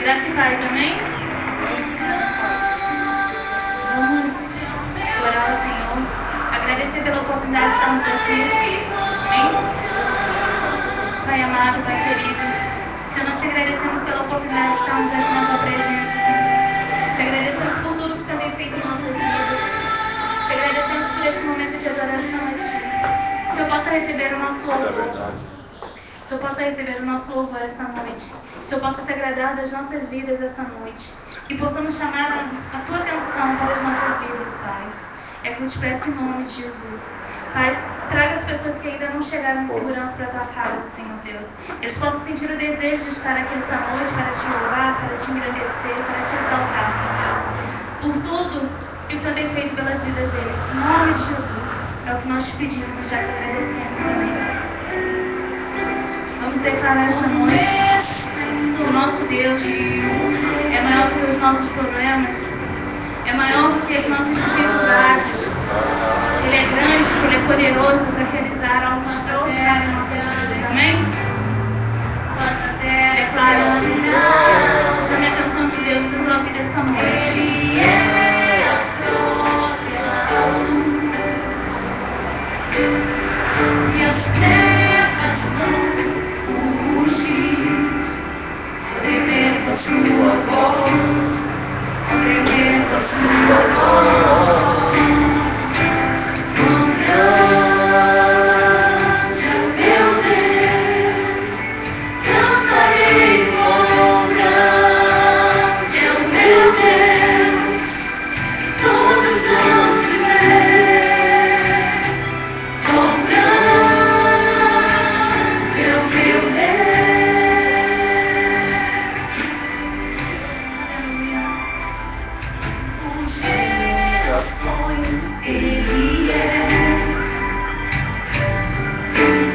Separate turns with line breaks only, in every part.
Graça e paz, amém? Vamos orar ao Senhor. Agradecer pela oportunidade de estarmos aqui. Amém? Pai amado, Pai querido. Senhor, nós te agradecemos pela oportunidade de estarmos aqui na tua presença, Senhor. Te agradecemos por tudo que o Senhor tem feito em nossas vidas. Te agradecemos por esse momento de adoração a Ti. Que o Senhor possa receber o nosso louvor. Que o Senhor possa receber o nosso louvor esta noite. Que o Senhor possa se agradar das nossas vidas esta noite. Que possamos chamar a Tua atenção para as nossas vidas, Pai. É que eu te peço em nome de Jesus. Pai, traga as pessoas que ainda não chegaram em segurança para a Tua casa, Senhor Deus. Eles possam sentir o desejo de estar aqui esta noite para Te louvar, para Te engrandecer, para Te exaltar, Senhor Deus. Por tudo que o Senhor tem feito pelas vidas deles. Em nome de Jesus. É o que nós te pedimos e já te agradecemos. Amém. Vamos declarar essa noite que o nosso Deus é maior do que os nossos problemas, é maior do que as nossas dificuldades. Ele é grande, Ele é poderoso para realizar algo extraordinário em nossas vidas. Amém? Declarando, chame a atenção de Deus para a sua vida esta noite. Ele é a própria luz e as trevas não fugir. Tremendo a sua voz, tremendo a sua voz. Quão grande é o meu Deus, cantarei. Quão grande é o meu Deus, e todos hão de ver. Quão grande é o meu Deus. Ele é.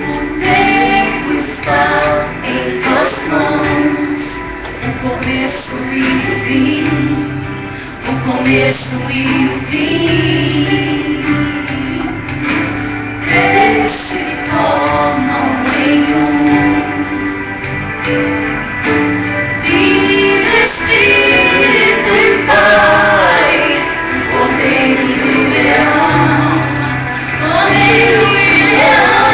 O tempo está em tuas mãos, o começo e o fim, o começo e o fim. Eles se tornam em um. Filho, Espírito e Pai, Cordeiro e Leão, Cordeiro e Leão.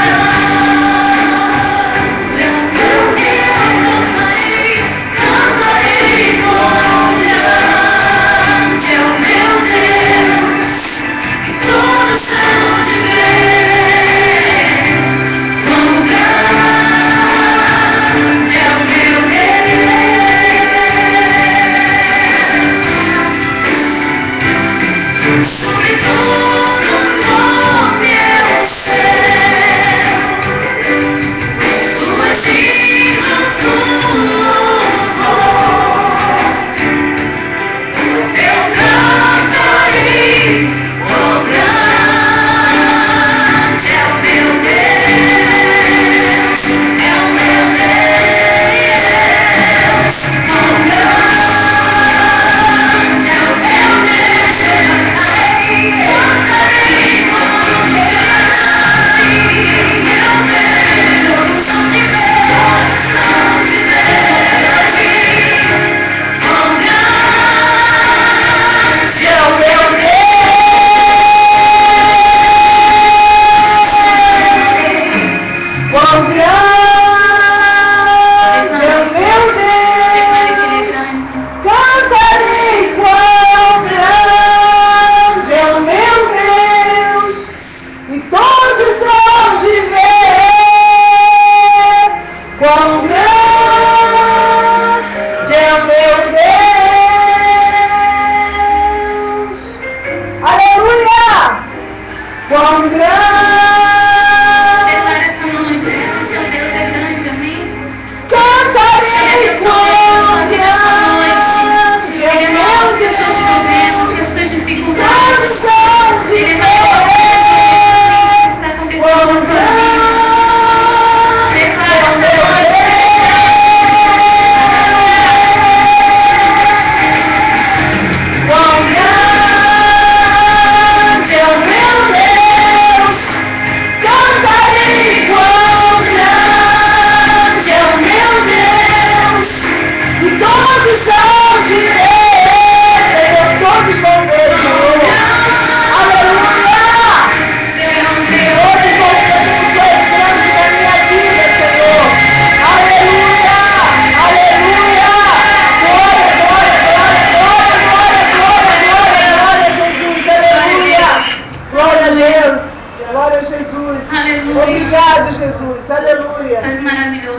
Cantarei, cantarei, com grande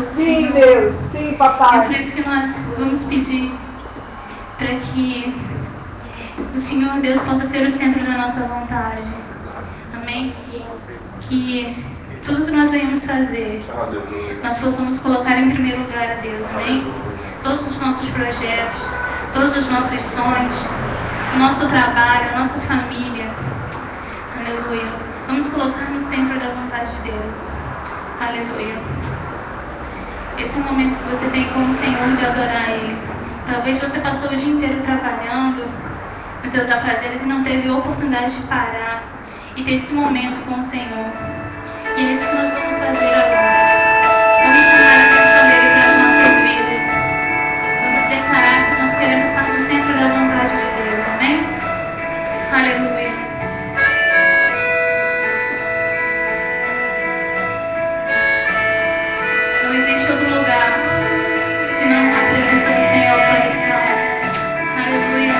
poderoso,
Sim,
Senhor.
Deus. Sim, papai.
É por isso que nós vamos pedir para que o Senhor Deus possa ser o centro da nossa vontade. Amém? Que tudo que nós venhamos fazer, nós possamos colocar em primeiro lugar a Deus. Amém? Todos os nossos projetos, todos os nossos sonhos, o nosso trabalho, a nossa família. Aleluia. Vamos colocar no centro da vontade de Deus. Aleluia. Esse é o momento que você tem com o Senhor de adorar Ele. Talvez você passou o dia inteiro trabalhando nos seus afazeres e não teve a oportunidade de parar e ter esse momento com o Senhor. E é isso que nós vamos fazer agora. Vamos chamar a atenção dele para as nossas vidas. Vamos declarar que nós queremos estar no centro da vontade de Deus. Amém? Aleluia. Não existe outro lugar senão a presença do Senhor para estar. Aleluia.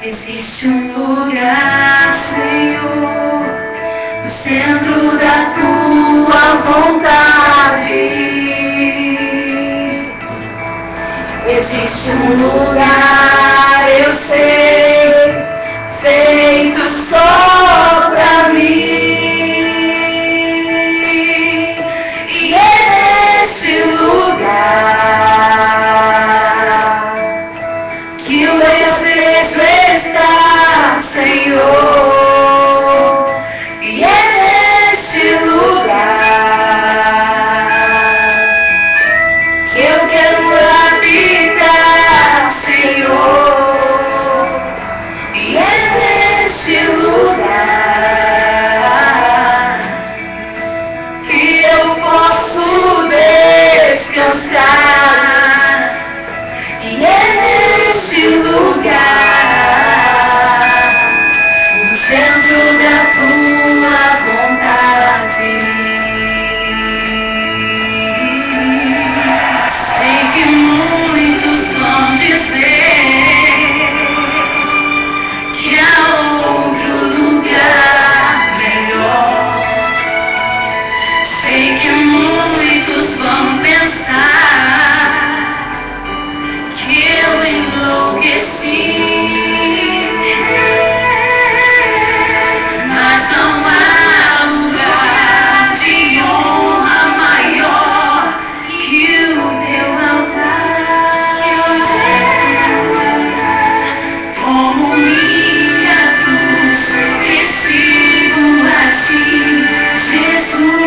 Existe um lugar, Senhor, no centro da tua vontade. Existe um lugar, eu sei, feito só pra mim. E este lugar que o desejo está, Senhor. E é neste lugar que eu quero habitar, Senhor. E é neste lugar que eu posso descansar. E é neste lugar, no centro da tua vontade. Sei que muitos vão dizer que há outro lugar melhor. Sei que muitos vão pensar que eu enlouqueci. Mas não há lugar de honra maior que o teu altar. Tomo minha cruz e sigo a ti, Jesus.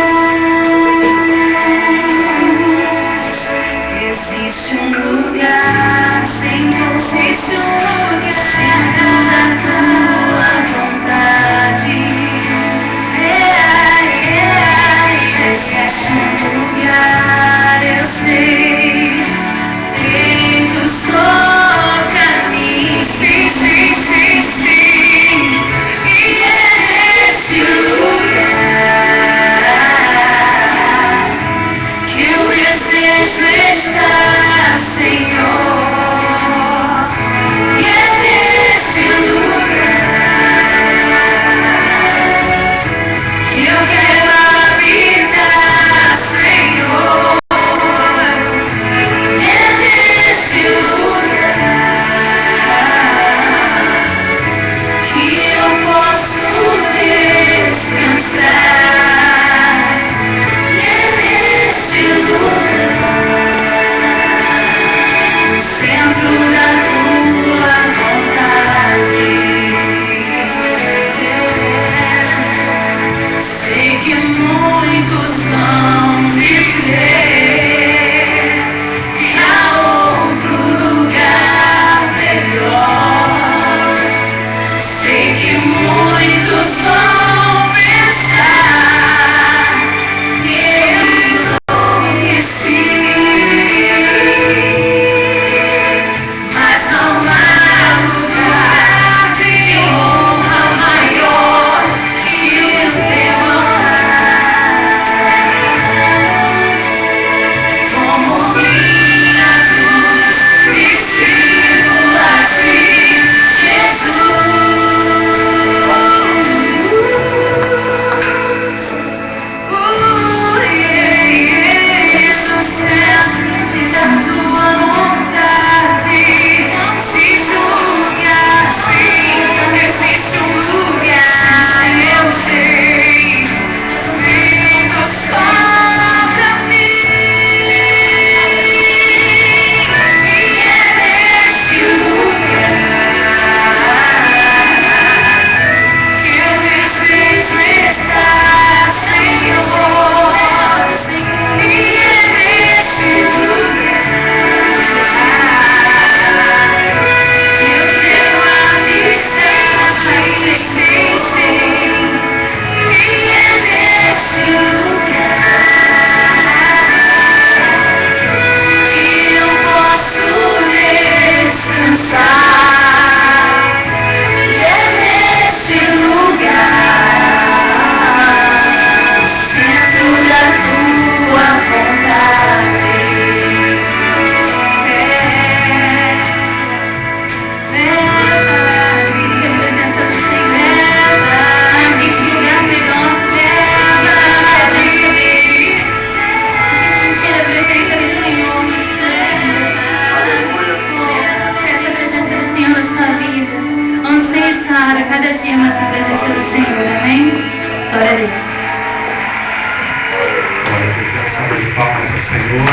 salva de palmas ao Senhor,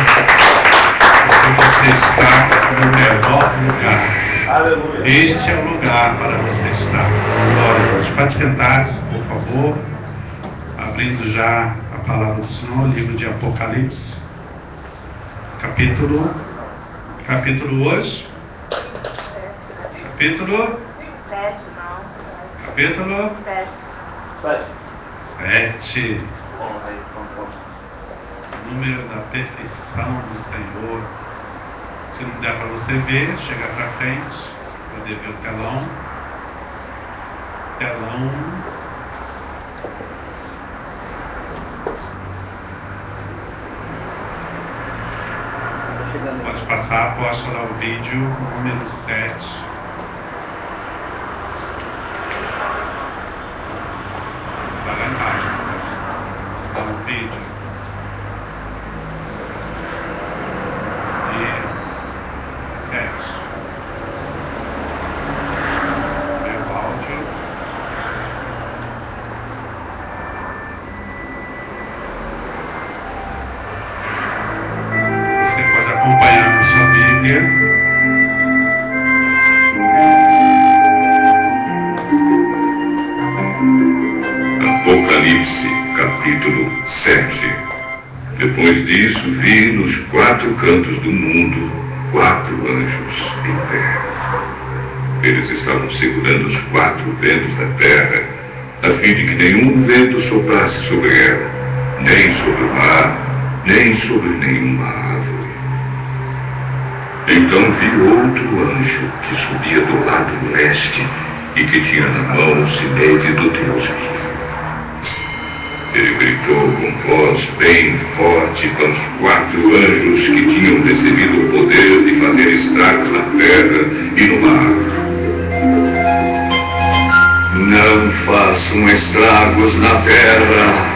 porque você está no melhor lugar.
Aleluia.
Este é o lugar para você estar. Glória a Deus. Pode sentar-se, por favor. Abrindo já a palavra do Senhor, livro de Apocalipse, capítulo hoje. Capítulo 7. Número da perfeição do Senhor. Se não der para você ver, chega para frente, poder ver o telão. Pode passar, posta lá o vídeo, número 7. Vai lá embaixo, dá um vídeo. Isso, 7. Meu áudio. Você pode acompanhar na sua Bíblia.
Apocalipse, capítulo 7. Depois disso, vi nos 4 cantos do mundo 4 anjos em pé. Eles estavam segurando os 4 ventos da terra, a fim de que nenhum vento soprasse sobre ela, nem sobre o mar, nem sobre nenhuma árvore. Então vi outro anjo que subia do lado leste e que tinha na mão o sinete do Deus vivo. Ele gritou com voz bem forte para os 4 anjos que tinham recebido o poder de fazer estragos na terra e no mar. Não façam estragos na terra,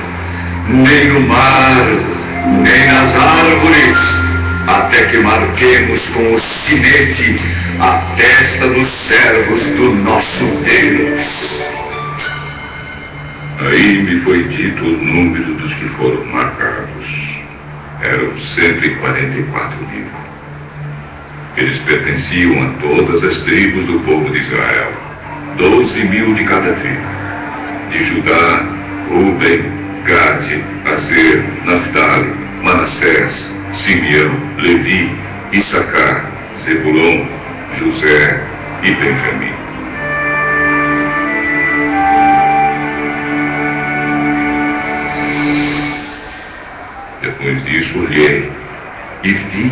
nem no mar, nem nas árvores, até que marquemos com o sinete a testa dos servos do nosso Deus. Aí me foi dito o número dos que foram marcados. Eram 144.000. Eles pertenciam a todas as tribos do povo de Israel. 12.000 de cada tribo. De Judá, Ruben, Gade, Aser, Naftali, Manassés, Simeão, Levi, Issacar, Zebulon, José e Benjamim. Depois disso olhei e vi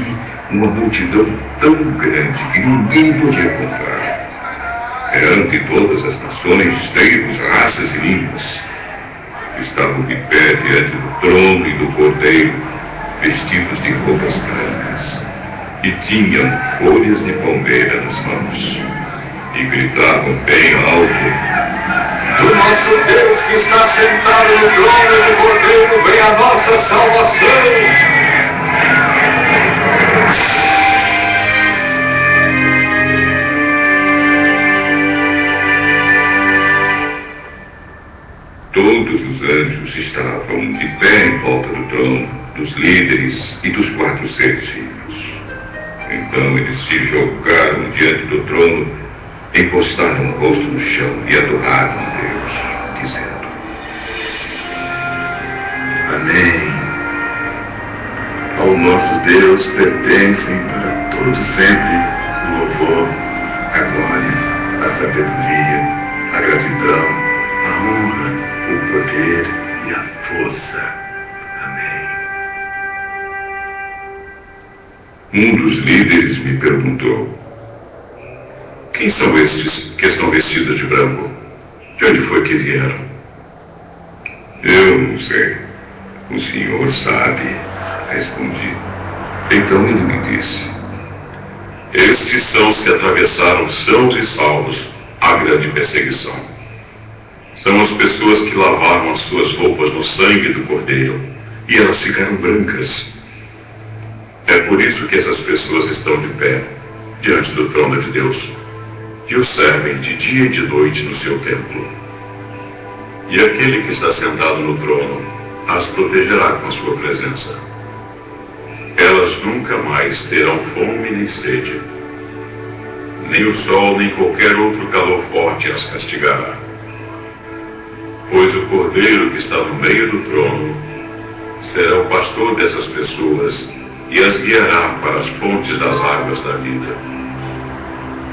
uma multidão tão grande que ninguém podia contar. Eram de todas as nações, tribos, raças e línguas. Estavam de pé diante do trono e do cordeiro, vestidos de roupas brancas, e tinham folhas de palmeira nas mãos. E gritavam bem alto: do nosso Deus que está sentado no trono do Cordeiro vem a nossa salvação. Todos os anjos estavam de pé em volta do trono, dos líderes e dos 4 seres vivos. Então eles se jogaram diante do trono, encostaram o rosto no chão e adoraram a Deus, dizendo:
Amém. Ao nosso Deus pertencem para todo sempre o louvor, a glória, a sabedoria, a gratidão, a honra, o poder e a força. Amém.
Um dos líderes me perguntou: quem são estes que estão vestidos de branco? De onde foi que vieram? Eu não sei. O Senhor sabe, respondi. Então ele me disse: estes são os que atravessaram sãos e salvos a grande perseguição. São as pessoas que lavaram as suas roupas no sangue do Cordeiro e elas ficaram brancas. É por isso que essas pessoas estão de pé diante do trono de Deus e o servem de dia e de noite no seu templo. E aquele que está sentado no trono as protegerá com a sua presença. Elas nunca mais terão fome nem sede. Nem o sol, nem qualquer outro calor forte as castigará. Pois o Cordeiro que está no meio do trono será o pastor dessas pessoas e as guiará para as fontes das águas da vida.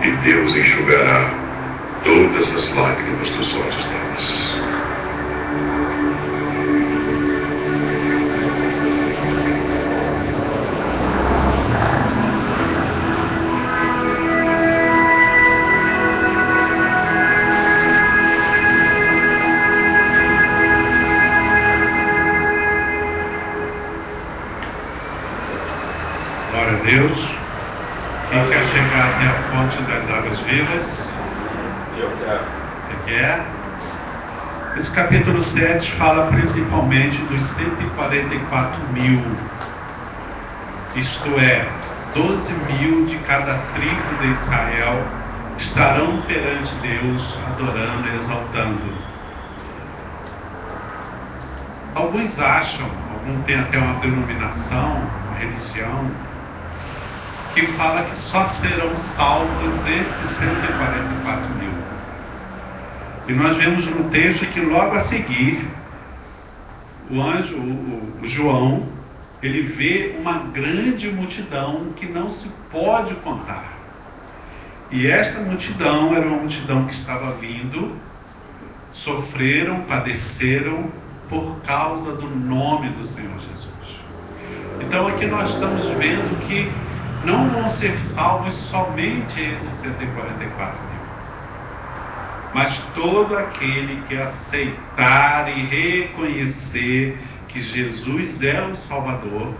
E Deus enxugará todas as lágrimas dos olhos delas.
Glória a Deus. Quem quer chegar até a fonte das águas vivas?
Eu quero.
Você quer? Esse capítulo 7 fala principalmente dos 144 mil. Isto é, 12 mil de cada tribo de Israel estarão perante Deus, adorando e exaltando. Alguns acham, alguns têm até uma denominação, uma religião, que fala que só serão salvos esses 144 mil. E nós vemos no texto que logo a seguir, o anjo, o João, ele vê uma grande multidão que não se pode contar. E esta multidão era uma multidão que estava vindo, sofreram, padeceram por causa do nome do Senhor Jesus. Então aqui nós estamos vendo que não vão ser salvos somente esses 144 mil, mas todo aquele que aceitar e reconhecer que Jesus é o Salvador,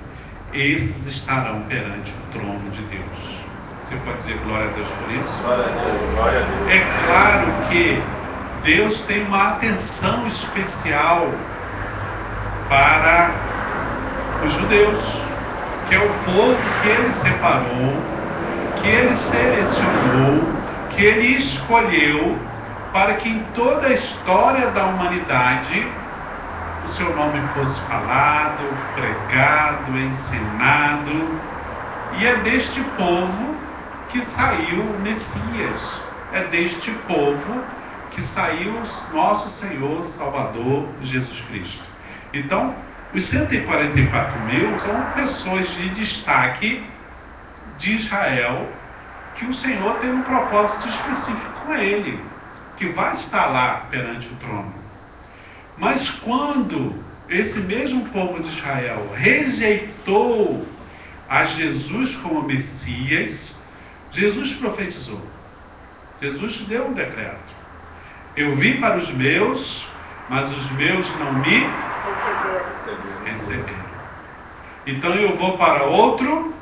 esses estarão perante o trono de Deus. Você pode dizer glória a Deus por isso?
Glória a Deus, glória a Deus.
É claro que Deus tem uma atenção especial para os judeus, que é o povo que ele separou, que ele selecionou, que ele escolheu para que em toda a história da humanidade o seu nome fosse falado, pregado, ensinado. E é deste povo que saiu o Messias, é deste povo que saiu o nosso Senhor Salvador Jesus Cristo. Então, os 144 mil são pessoas de destaque de Israel, que o Senhor tem um propósito específico com ele, que vai estar lá perante o trono. Mas quando esse mesmo povo de Israel rejeitou a Jesus como Messias, Jesus profetizou. Jesus deu um decreto. Eu vim para os meus, mas os meus não me receberam. Então eu vou para outro,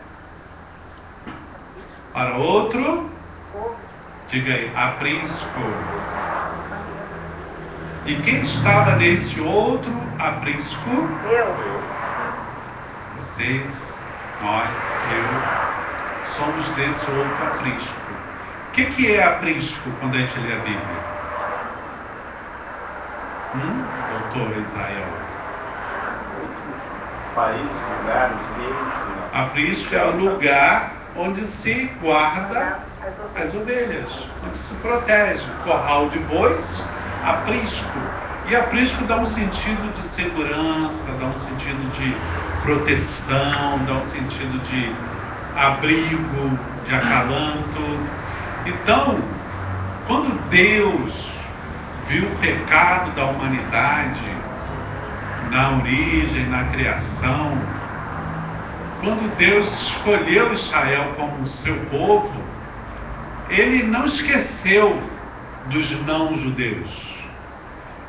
diga aí, aprisco. E quem estava nesse outro aprisco?
Eu.
Vocês, nós, eu, somos desse outro aprisco. O que é aprisco quando a gente lê a Bíblia? Doutor Israel.
Países, lugares, reinos.
Aprisco é o lugar onde se guarda as ovelhas, onde se protege. Corral de bois, aprisco. E aprisco dá um sentido de segurança, dá um sentido de proteção, dá um sentido de abrigo, de acalanto. Então, quando Deus viu o pecado da humanidade na origem, na criação, quando Deus escolheu Israel como seu povo, ele não esqueceu dos não-judeus,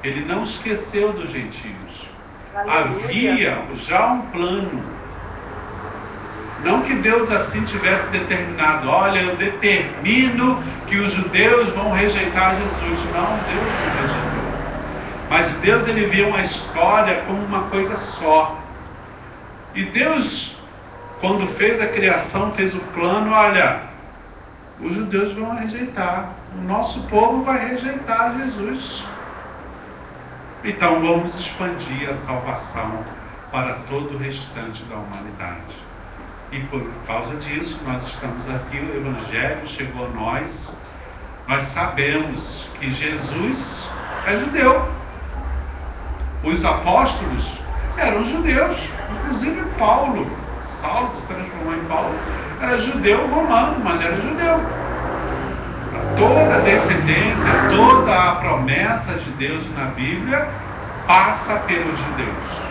ele não esqueceu dos gentios. Havia já um plano. Não que Deus assim tivesse determinado, olha, eu determino que os judeus vão rejeitar Jesus. Não, Deus não rejeitou. Mas Deus, ele vê uma história como uma coisa só. E Deus, quando fez a criação, fez o plano, olha, os judeus vão rejeitar. O nosso povo vai rejeitar Jesus. Então vamos expandir a salvação para todo o restante da humanidade. E por causa disso, nós estamos aqui, o Evangelho chegou a nós. Nós sabemos que Jesus é judeu. Os apóstolos eram judeus, inclusive Paulo. Saulo, que se transformou em Paulo, era judeu romano, mas era judeu. Toda a descendência, toda a promessa de Deus na Bíblia passa pelos judeus.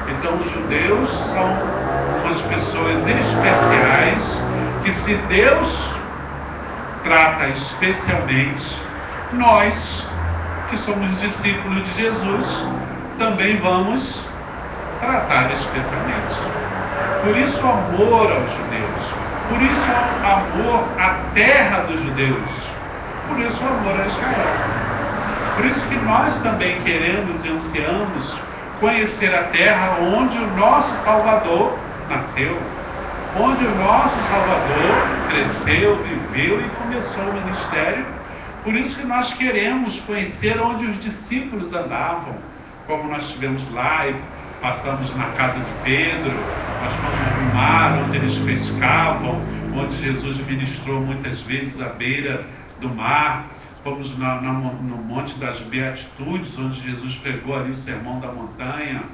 Então os judeus são umas pessoas especiais que, se Deus trata especialmente, nós que somos discípulos de Jesus também vamos tratar especialmente. Por isso o amor aos judeus, por isso o amor à terra dos judeus, por isso o amor a Israel. Por isso que nós também queremos e ansiamos conhecer a terra onde o nosso Salvador nasceu, onde o nosso Salvador cresceu, viveu e começou o ministério. Por isso que nós queremos conhecer onde os discípulos andavam, como nós estivemos lá e passamos na casa de Pedro, nós fomos no mar onde eles pescavam, onde Jesus ministrou muitas vezes à beira do mar. Fomos no Monte das Beatitudes, onde Jesus pregou ali o Sermão da Montanha.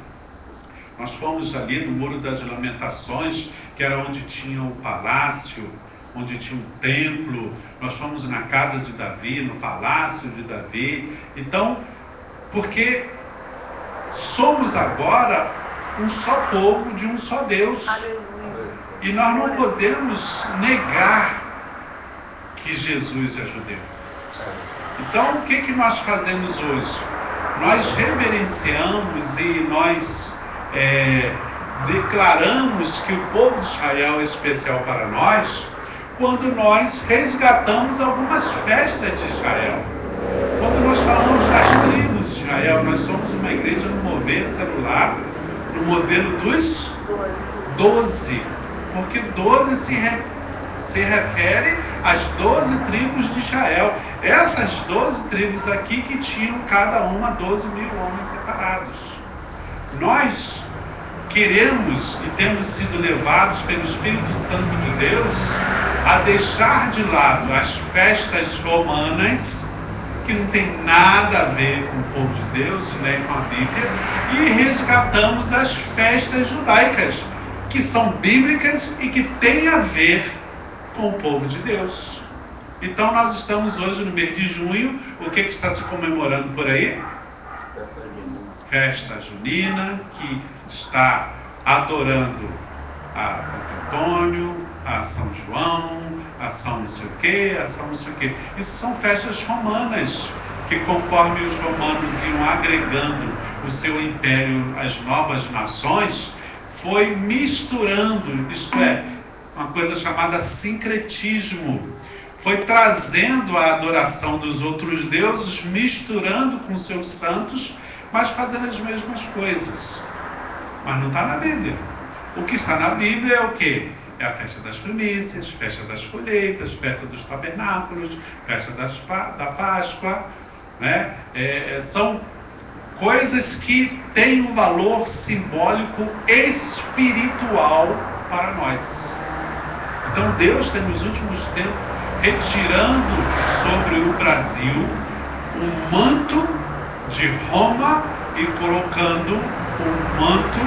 Nós fomos ali no Muro das Lamentações, que era onde tinha o palácio, onde tinha um templo. Nós fomos na casa de Davi, no palácio de Davi. Então, porque somos agora um só povo de um só Deus. E nós não podemos negar que Jesus é judeu. Então, o que nós fazemos hoje? Nós reverenciamos e nós declaramos que o povo de Israel é especial para nós quando nós resgatamos algumas festas de Israel. Quando nós falamos das tribos de Israel, nós somos uma igreja no Mover Celular, no modelo dos 12, porque 12 se refere às 12 tribos de Israel. Essas 12 tribos aqui que tinham cada uma 12 mil homens separados. Nós queremos e temos sido levados pelo Espírito Santo de Deus a deixar de lado as festas romanas, que não tem nada a ver com o povo de Deus, nem com a Bíblia, e resgatamos as festas judaicas, que são bíblicas e que têm a ver com o povo de Deus. Então nós estamos hoje no mês de junho. O que está se comemorando por aí? Festa junina, que está adorando a Santo Antônio, a São João, a São não sei o quê, a São não sei o quê. Isso são festas romanas, que conforme os romanos iam agregando o seu império às novas nações, foi misturando, isto é, uma coisa chamada sincretismo. Foi trazendo a adoração dos outros deuses, misturando com seus santos, mas fazendo as mesmas coisas. Mas não está na Bíblia. O que está na Bíblia é o quê? É a festa das primícias, festa das colheitas, festa dos tabernáculos, festa da Páscoa, né? São coisas que têm um valor simbólico espiritual para nós. Então Deus tem nos últimos tempos retirando sobre o Brasil um manto de Roma e colocando um manto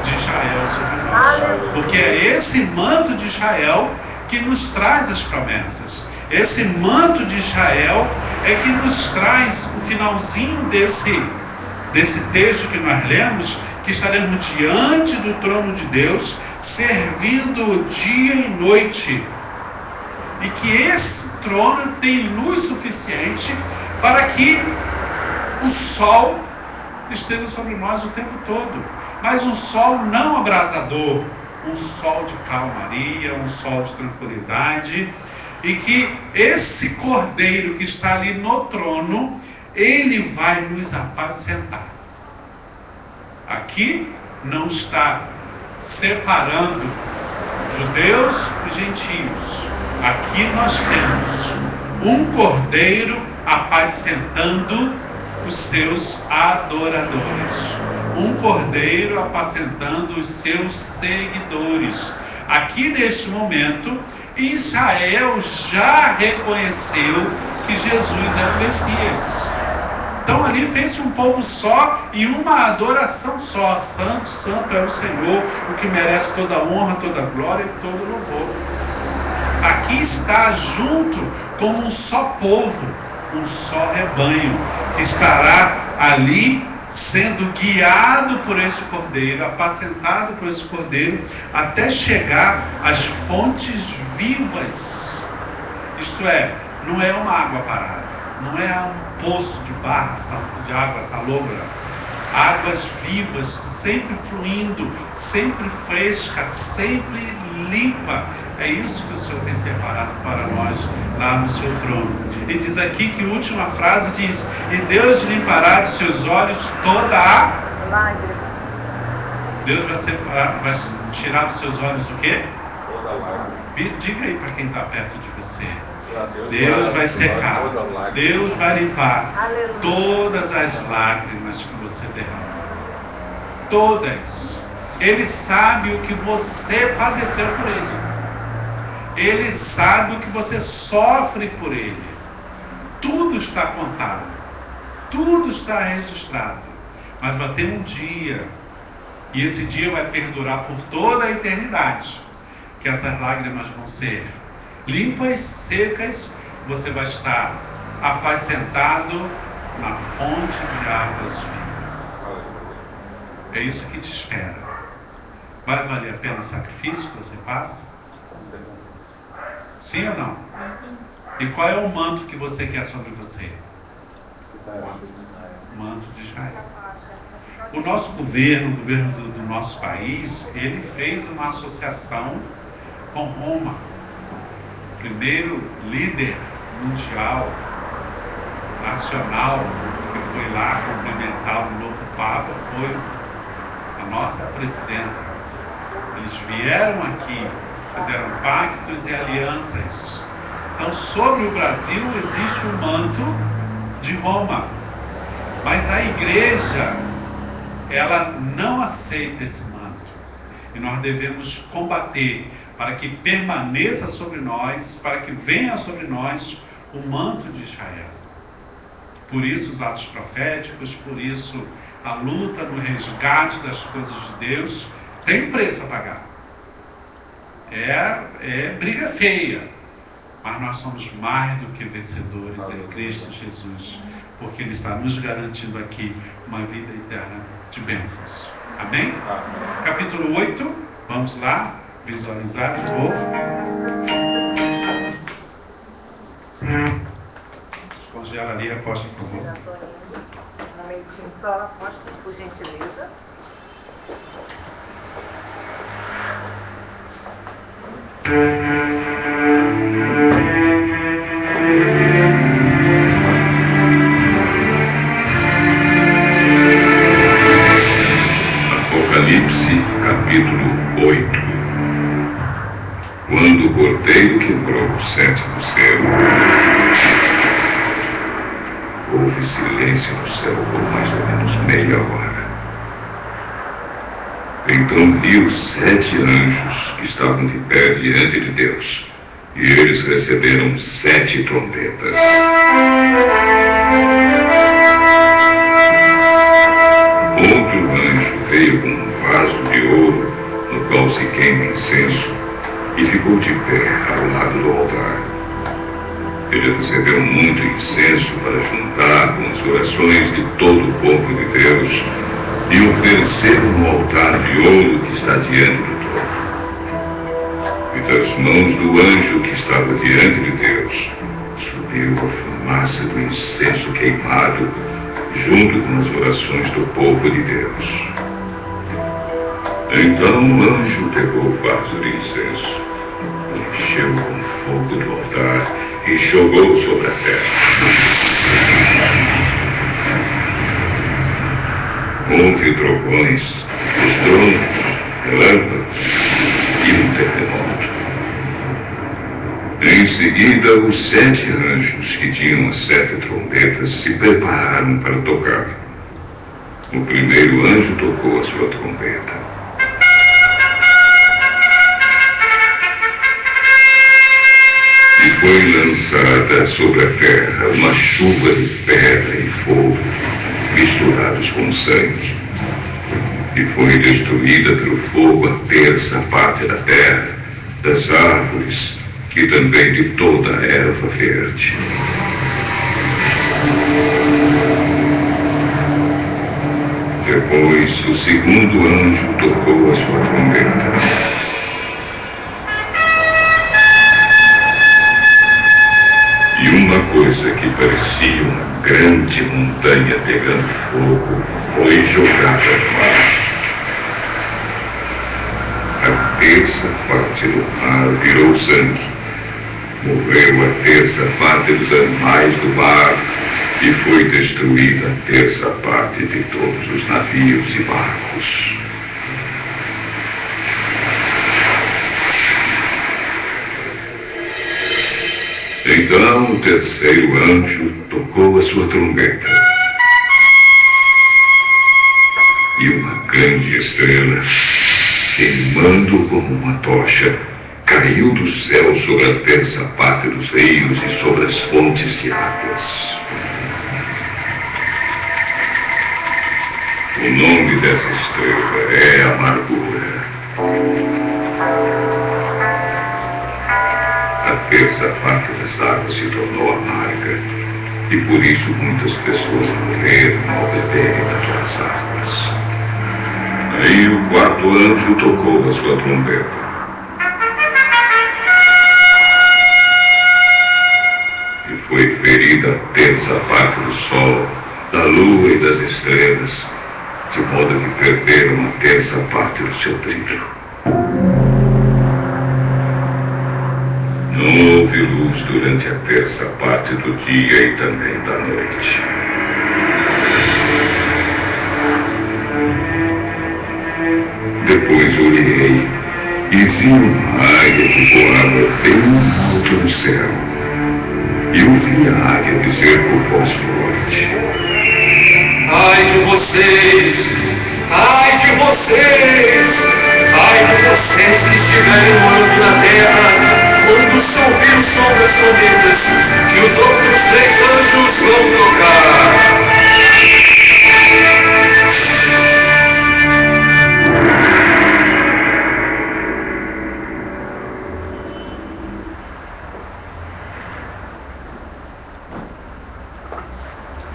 de Israel sobre nós. Porque é esse manto de Israel que nos traz as promessas. Esse manto de Israel é que nos traz o finalzinho desse texto que nós lemos, que estaremos diante do trono de Deus, servindo dia e noite. E que esse trono tem luz suficiente para que o sol esteja sobre nós o tempo todo. Mas um sol não abrasador, um sol de calmaria, um sol de tranquilidade. E que esse cordeiro que está ali no trono, ele vai nos apacentar. Aqui não está separando judeus e gentios. Aqui nós temos um cordeiro apacentando os seus adoradores. Um cordeiro apacentando os seus seguidores. aqui neste momento, Israel já reconheceu que Jesus é o Messias. Então ali fez-se um povo só e uma adoração só. Santo, santo é o Senhor, o que merece toda a honra, toda a glória e todo o louvor. Aqui está junto como um só povo, um só rebanho, que estará ali sendo guiado por esse cordeiro, apacentado por esse cordeiro, até chegar às fontes vivas. Isto é, não é uma água parada, não é um poço de água salobra. Águas vivas, sempre fluindo, sempre fresca, sempre limpa. É isso que o Senhor tem separado para nós lá no seu trono. E diz aqui que a última frase diz: e Deus limpará dos seus olhos toda a lágrima. Deus vai tirar dos seus olhos o quê?
Toda lágrima.
Diga aí para quem está perto de você. Deus vai secar, Deus vai limpar todas as lágrimas que você derramou. Todas. Ele sabe o que você padeceu por Ele. Ele sabe o que você sofre por Ele. Tudo está contado. Tudo está registrado. Mas vai ter um dia, e esse dia vai perdurar por toda a eternidade, que essas lágrimas vão ser limpas, secas, você vai estar apacentado na fonte de águas vivas. É isso que te espera. Vai valer a pena o sacrifício que você passa? Sim ou não? E qual é o manto que você quer sobre você? O manto de Israel. O nosso governo, o governo do nosso país, ele fez uma associação com Roma. O primeiro líder mundial, nacional, que foi lá cumprimentar o novo Papa foi a nossa presidenta. Eles vieram aqui, fizeram pactos e alianças. Então, sobre o Brasil existe o manto de Roma. Mas a igreja, ela não aceita esse manto. E nós devemos combater para que permaneça sobre nós, para que venha sobre nós o manto de Israel. Por isso os atos proféticos, por isso a luta no resgate das coisas de Deus tem preço a pagar. É briga feia, mas nós somos mais do que vencedores em Cristo Jesus, porque Ele está nos garantindo aqui uma vida eterna de bênçãos. Amém? Capítulo 8, vamos lá visualizar de novo. Descongela ali, apóstolo, por favor.
Já estou indo. Um momentinho só, apóstolo, por gentileza.
Apocalipse, capítulo 8. Quando o cordeiro quebrou o sétimo selo, houve silêncio no céu por mais ou menos meia hora. Então vi os 7 anjos que estavam de pé diante de Deus, e eles receberam 7 trombetas. Outro anjo veio com um vaso de ouro, no qual se queima incenso, e ficou de pé ao lado do altar. Ele recebeu muito incenso para juntar com as orações de todo o povo de Deus e oferecê-lo no altar de ouro que está diante do trono. E das mãos do anjo que estava diante de Deus subiu a fumaça do incenso queimado junto com as orações do povo de Deus. Então o anjo pegou o vaso de incenso, encheu com fogo do altar e jogou sobre a terra. Houve trovões, estrondos, relâmpagos e um terremoto. Em seguida, os 7 anjos que tinham as 7 trombetas se prepararam para tocar. O primeiro anjo tocou a sua trombeta. E foi lançada sobre a terra uma chuva de pedra e fogo, misturados com sangue. E foi destruída pelo fogo a terça parte da terra, das árvores e também de toda a erva verde. Depois o segundo anjo tocou a sua trombeta. E uma coisa que parecia uma grande montanha pegando fogo foi jogada no mar. A terça parte do mar virou sangue. Morreu a terça parte dos animais do mar e foi destruída a terça parte de todos os navios e barcos. Então o terceiro anjo tocou a sua trombeta. E uma grande estrela, queimando como uma tocha, caiu do céu sobre a terça parte dos rios e sobre as fontes de águas. O nome dessa estrela é Amargura. A terça parte das águas se tornou amarga, e por isso muitas pessoas morreram ao beberem daquelas águas. Aí o quarto anjo tocou a sua trombeta. E foi ferida a terça parte do sol, da lua e das estrelas, de modo que perderam a terça parte do seu brilho. Não houve luz durante a terça parte do dia e também da noite. Depois olhei e vi uma águia que voava bem alto no céu. E ouvi a águia dizer com voz forte:
Ai de vocês! Ai de vocês! Ai de vocês que estiverem morando na terra, quando se ouvir o som das trombetas, que os outros 3 anjos vão tocar.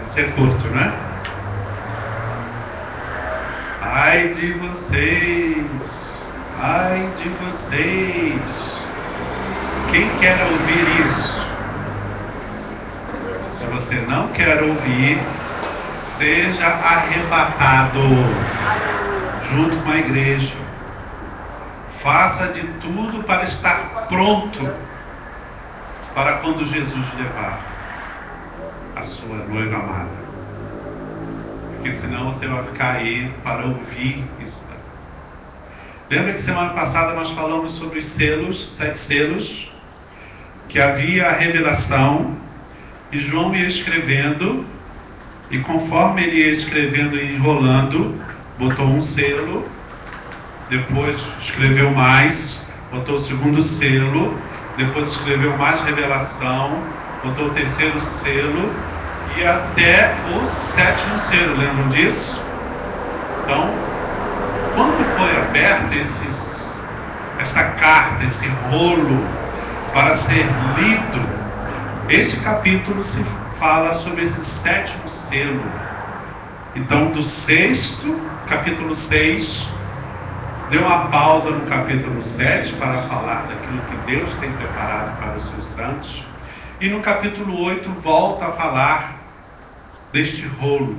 Esse é curto, né? Ai de vocês! Ai de vocês! Quem quer ouvir isso? Se você não quer ouvir, seja arrebatado junto com a igreja. Faça de tudo para estar pronto para quando Jesus levar a sua noiva amada. Porque senão você vai ficar aí para ouvir isso. Lembra que semana passada nós falamos sobre os selos, 7 selos, que havia a revelação, e João ia escrevendo, e conforme ele ia escrevendo e enrolando, botou um selo, depois escreveu mais, botou o segundo selo, depois escreveu mais revelação, botou o terceiro selo, e até o 7º selo, lembram disso? Então, quando foi aberto essa carta, esse rolo para ser lido, este capítulo se fala sobre esse 7º selo. Então, do 6º, capítulo 6, deu uma pausa no capítulo 7 para falar daquilo que Deus tem preparado para os seus santos, e no capítulo 8 volta a falar deste rolo.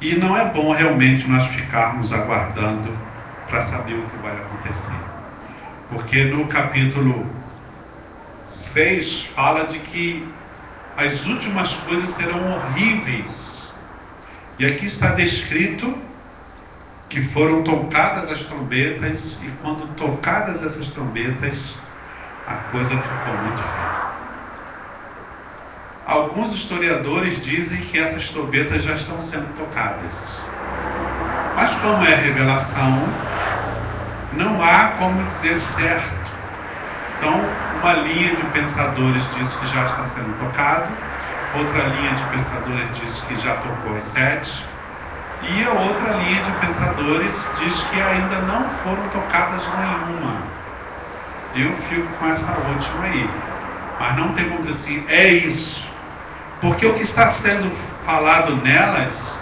E não é bom realmente nós ficarmos aguardando para saber o que vai acontecer. Porque no capítulo 6 fala de que as últimas coisas serão horríveis. E aqui está descrito que foram tocadas as trombetas, e quando tocadas essas trombetas, a coisa ficou muito feia. Alguns historiadores dizem que essas trombetas já estão sendo tocadas. Mas como é revelação, não há como dizer certo. Então, Uma linha de pensadores diz que já está sendo tocado, outra linha de pensadores diz que já tocou as 7, e a outra linha de pensadores diz que ainda não foram tocadas nenhuma. Eu fico com essa última aí, mas não tem como dizer assim, é isso, porque o que está sendo falado nelas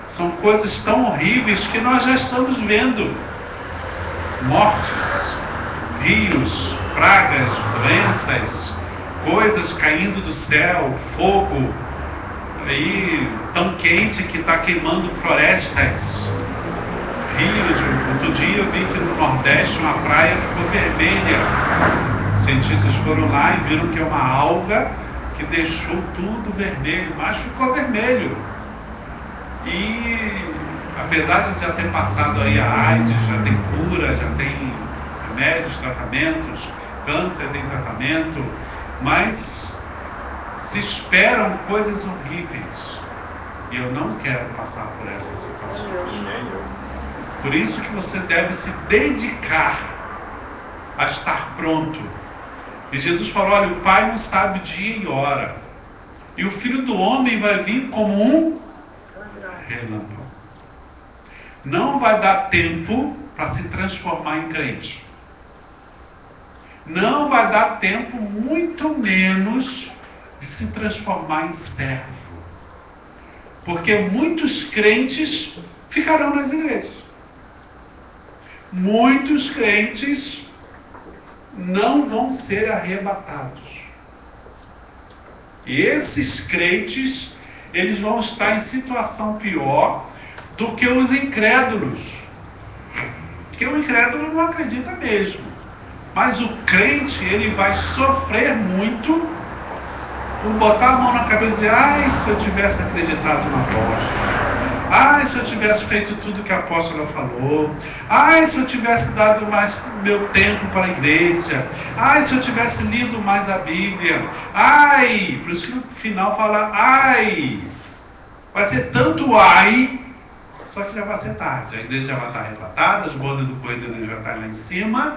são coisas tão horríveis que nós já estamos vendo: mortes, rios, pragas, doenças, coisas caindo do céu, fogo aí tão quente que está queimando florestas, rios. Outro dia eu vi que no Nordeste uma praia ficou vermelha. Os cientistas foram lá e viram que é uma alga que deixou tudo vermelho, mas ficou vermelho. E apesar de já ter passado aí a AIDS, já tem cura, já tem remédios, tratamentos, câncer tem tratamento, mas se esperam coisas horríveis. E eu não quero passar por essas situações. Por isso que você deve se dedicar a estar pronto. E Jesus falou: olha, o Pai não sabe dia e hora, e o Filho do Homem vai vir como um relâmpago. Não vai dar tempo para se transformar em crente. Não vai dar tempo, muito menos, de se transformar em servo. Porque muitos crentes ficarão nas igrejas. Muitos crentes não vão ser arrebatados. E esses crentes, eles vão estar em situação pior do que os incrédulos. Porque o incrédulo não acredita mesmo. Mas o crente, ele vai sofrer muito por botar a mão na cabeça e dizer: ai, se eu tivesse acreditado no apóstolo. Ai, se eu tivesse feito tudo que a apóstola falou. Ai, se eu tivesse dado mais meu tempo para a igreja. Ai, se eu tivesse lido mais a Bíblia. Ai, por isso que no final fala ai. Vai ser tanto ai, só que já vai ser tarde. A igreja já vai estar arrebatada, as bordas do corredor já estão lá em cima.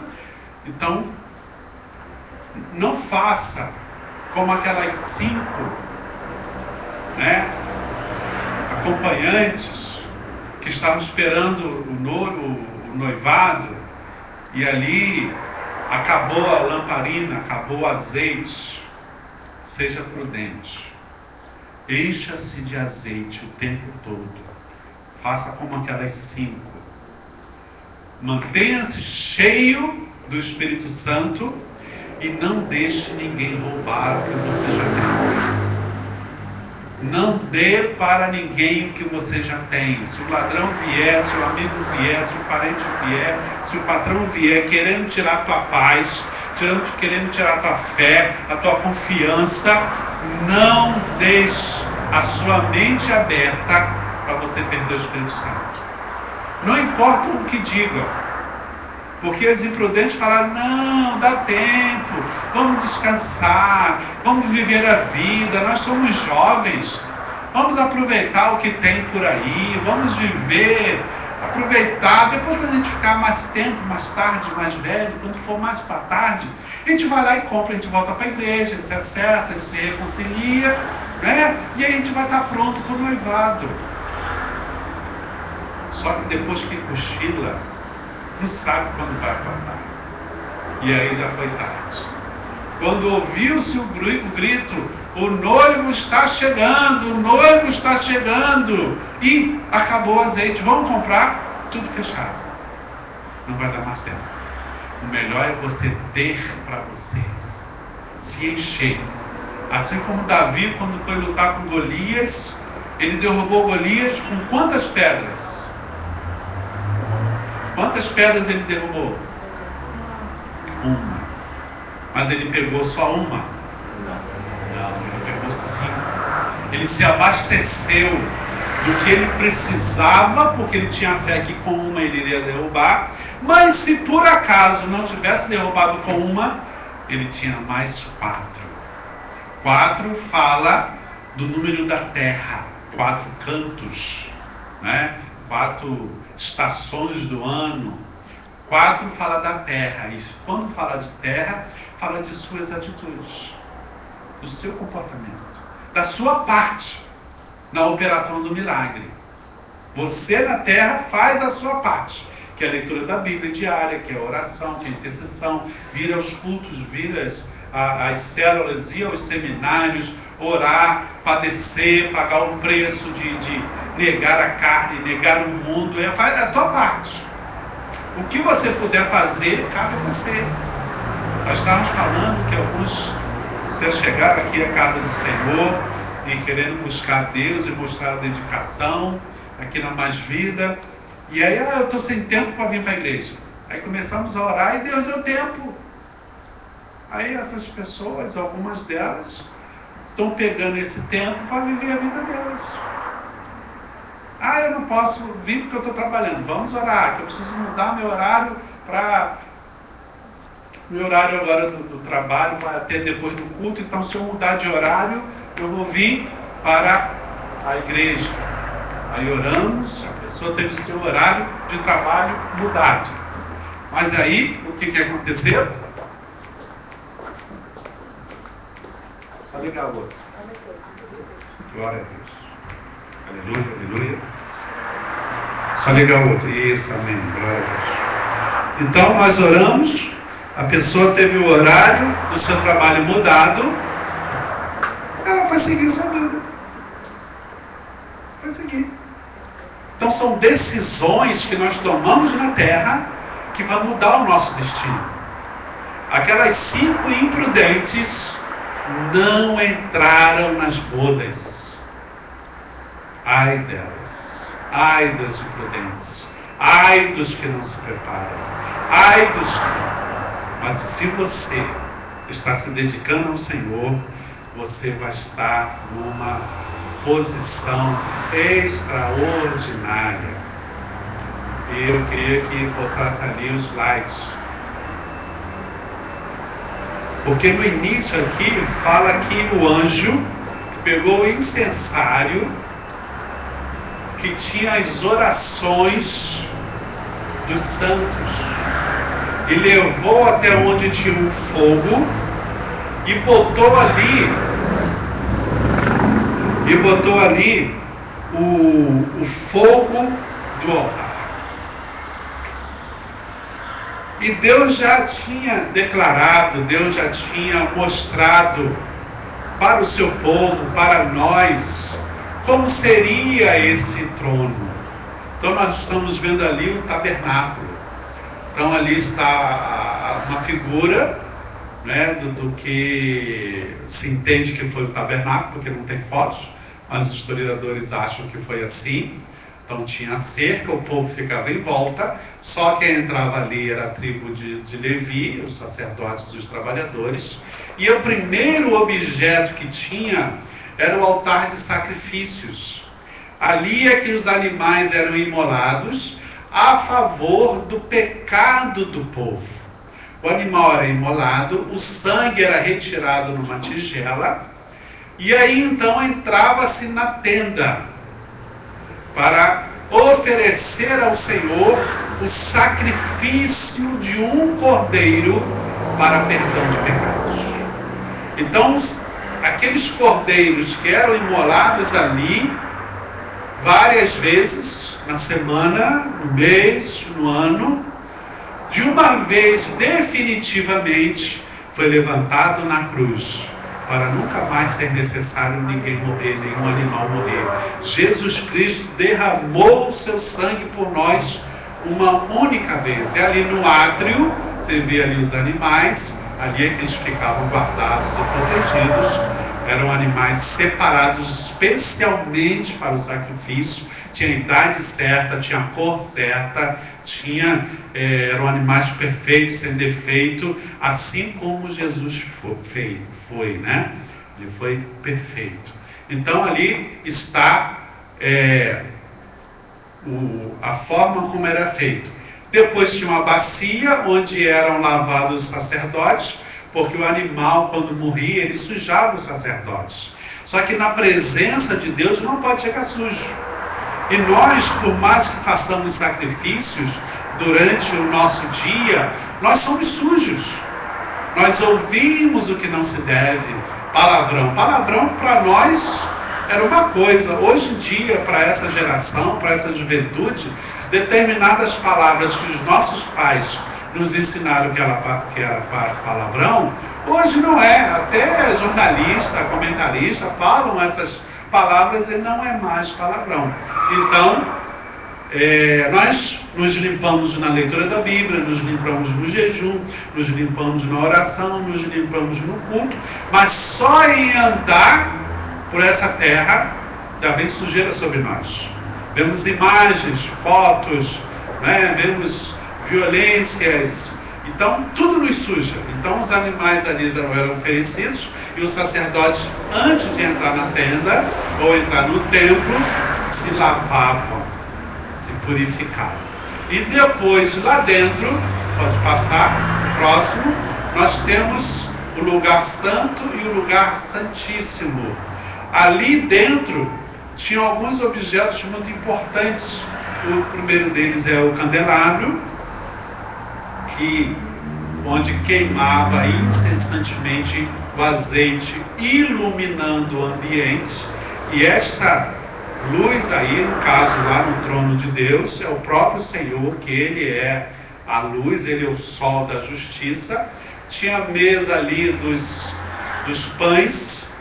Então, não faça como aquelas 5, acompanhantes que estavam esperando o noivado, e ali acabou a lamparina, acabou o azeite. Seja prudente, encha-se de azeite o tempo todo. Faça como aquelas 5. Mantenha-se cheio do Espírito Santo e não deixe ninguém roubar o que você já tem. Não dê para ninguém o que você já tem. Se o ladrão vier, se o amigo vier, se o parente vier, se o patrão vier querendo tirar a tua paz, querendo tirar a tua fé, a tua confiança, não deixe a sua mente aberta para você perder o Espírito Santo. Não importa o que digam. Porque os imprudentes falaram: não, dá tempo, vamos descansar, vamos viver a vida, nós somos jovens, vamos aproveitar o que tem por aí, vamos viver, aproveitar, depois quando a gente ficar mais tempo, mais tarde, mais velho, quando for mais para tarde, a gente vai lá e compra, a gente volta para a igreja, se acerta, a gente se reconcilia, e aí a gente vai estar pronto para o noivado. Só que depois que cochila, não sabe quando vai acordar. E aí já foi tarde. Quando ouviu-se o grito: o noivo está chegando, o noivo está chegando, e acabou o azeite, vamos comprar, tudo fechado. Não vai dar mais tempo. O melhor é você ter para você, se encher. Assim como Davi, quando foi lutar com Golias, ele derrubou Golias com quantas pedras? Quantas pedras ele derrubou? Uma. Mas ele pegou só uma? Não, ele pegou 5. Ele se abasteceu do que ele precisava, porque ele tinha fé que com uma ele iria derrubar. Mas se por acaso não tivesse derrubado com uma, ele tinha mais 4. 4 fala do número da terra. 4 cantos, 4 estações do ano, 4 fala da terra. E quando fala de terra, fala de suas atitudes, do seu comportamento, da sua parte na operação do milagre. Você na terra faz a sua parte, que é a leitura da Bíblia diária, que é a oração, que é a intercessão, vir aos cultos, vir às células, ir aos seminários, orar, padecer, pagar o preço de negar a carne, negar o mundo, é a tua parte. O que você puder fazer, cabe a você. Nós estávamos falando que alguns, vocês chegaram aqui à casa do Senhor e querendo buscar Deus e mostrar a dedicação aqui na Mais Vida, e aí eu estou sem tempo para vir para a igreja. Aí começamos a orar e Deus deu tempo. Aí essas pessoas, algumas delas, estão pegando esse tempo para viver a vida delas. Eu não posso vir porque eu estou trabalhando. Vamos orar, que eu preciso mudar meu horário para... Meu horário agora do trabalho vai até depois do culto, então se eu mudar de horário, eu vou vir para a igreja. Aí oramos, a pessoa teve seu horário de trabalho mudado. Mas aí, o que aconteceu? Só ligar o outro. Glória a Deus. Aleluia, aleluia. Só ligar o outro. Isso, amém. Glória a Deus. Então, nós oramos, a pessoa teve o horário do seu trabalho mudado, ela vai seguir sua vida. Vai seguir. Então, são decisões que nós tomamos na terra que vão mudar o nosso destino. Aquelas 5 imprudentes não entraram nas bodas. Ai delas. Ai dos imprudentes. Ai dos que não se preparam. Ai dos que... Mas se você está se dedicando ao Senhor, você vai estar numa posição extraordinária. E eu queria que botasse ali os slides. Porque no início aqui, fala que o anjo pegou o incensário que tinha as orações dos santos e levou até onde tinha um fogo e botou ali o fogo do altar. E Deus já tinha declarado, Deus já tinha mostrado para o seu povo, para nós, como seria esse trono. Então nós estamos vendo ali o tabernáculo. Então ali está uma figura, né, do que se entende que foi o tabernáculo, porque não tem fotos, mas os historiadores acham que foi assim. Então tinha cerca, o povo ficava em volta, só quem entrava ali era a tribo de Levi, os sacerdotes e os trabalhadores. E o primeiro objeto que tinha era o altar de sacrifícios. Ali é que os animais eram imolados a favor do pecado do povo. O animal era imolado, o sangue era retirado numa tigela, e aí então entrava-se na tenda para oferecer ao Senhor o sacrifício de um cordeiro para perdão de pecados. Então, aqueles cordeiros que eram imolados ali, várias vezes na semana, no mês, no ano, de uma vez definitivamente foi levantado na cruz, para nunca mais ser necessário ninguém morrer, nenhum animal morrer. Jesus Cristo derramou o seu sangue por nós uma única vez. E ali no átrio, você vê ali os animais, ali é que eles ficavam guardados e protegidos. Eram animais separados especialmente para o sacrifício. Tinha a idade certa, tinha a cor certa, eram animais perfeitos, sem defeito, assim como Jesus foi, né? Ele foi perfeito. Então ali está a forma como era feito. Depois tinha uma bacia onde eram lavados os sacerdotes, porque o animal, quando morria, ele sujava os sacerdotes. Só que na presença de Deus não pode chegar sujo. E nós, por mais que façamos sacrifícios, durante o nosso dia, nós somos sujos. Nós ouvimos o que não se deve. Palavrão. Palavrão para nós era uma coisa. Hoje em dia, para essa geração, para essa juventude, determinadas palavras que os nossos pais nos ensinaram que era palavrão, hoje não é. Até jornalista, comentarista falam essas palavras e não é mais palavrão. Então, nós nos limpamos na leitura da Bíblia, nos limpamos no jejum, nos limpamos na oração, nos limpamos no culto, mas só em andar por essa terra já vem sujeira sobre nós. Vemos imagens, fotos, né? Vemos violências, então tudo nos suja. Então os animais ali eram oferecidos e os sacerdotes, antes de entrar na tenda ou entrar no templo, se lavavam, se purificavam. E depois lá dentro, pode passar, próximo, nós temos o lugar santo e o lugar santíssimo. Ali dentro tinham alguns objetos muito importantes. O primeiro deles é o candelabro, onde queimava incessantemente o azeite, iluminando o ambiente. E esta luz aí, no caso lá no trono de Deus, é o próprio Senhor, que Ele é a luz, Ele é o sol da justiça. Tinha a mesa ali dos pães,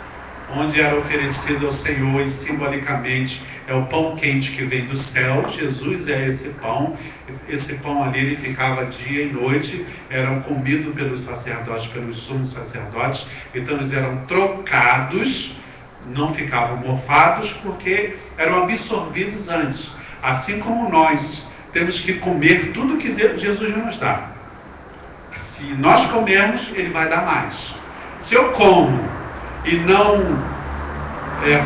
onde era oferecido ao Senhor, e simbolicamente é o pão quente que vem do céu. Jesus é esse pão. Esse pão ali, ele ficava dia e noite, eram comidos pelos sacerdotes, pelos sumos sacerdotes. Então eles eram trocados, não ficavam mofados, porque eram absorvidos antes. Assim como nós temos que comer tudo que Jesus nos dá. Se nós comermos, Ele vai dar mais. Se eu como e não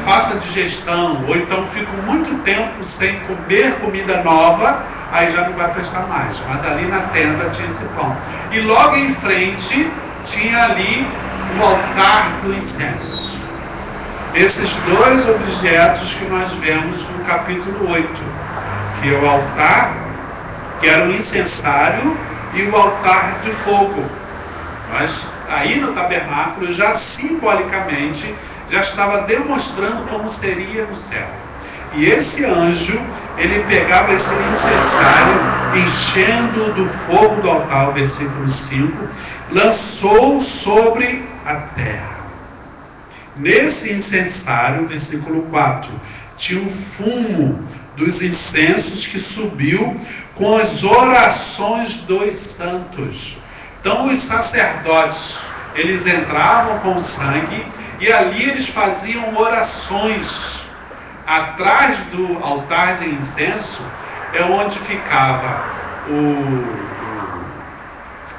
faço digestão, ou então fico muito tempo sem comer comida nova, aí já não vai prestar mais. Mas ali na tenda tinha esse pão. E logo em frente tinha ali o altar do incenso. Esses dois objetos que nós vemos no capítulo 8, que é o altar, que era o incensário, e o altar de fogo. Mas aí no tabernáculo, já simbolicamente, já estava demonstrando como seria no céu. E esse anjo, ele pegava esse incensário, enchendo do fogo do altar, versículo 5, lançou sobre a terra. Nesse incensário, versículo 4, tinha o fumo dos incensos que subiu com as orações dos santos. Então os sacerdotes, eles entravam com o sangue e ali eles faziam orações. Atrás do altar de incenso é onde ficava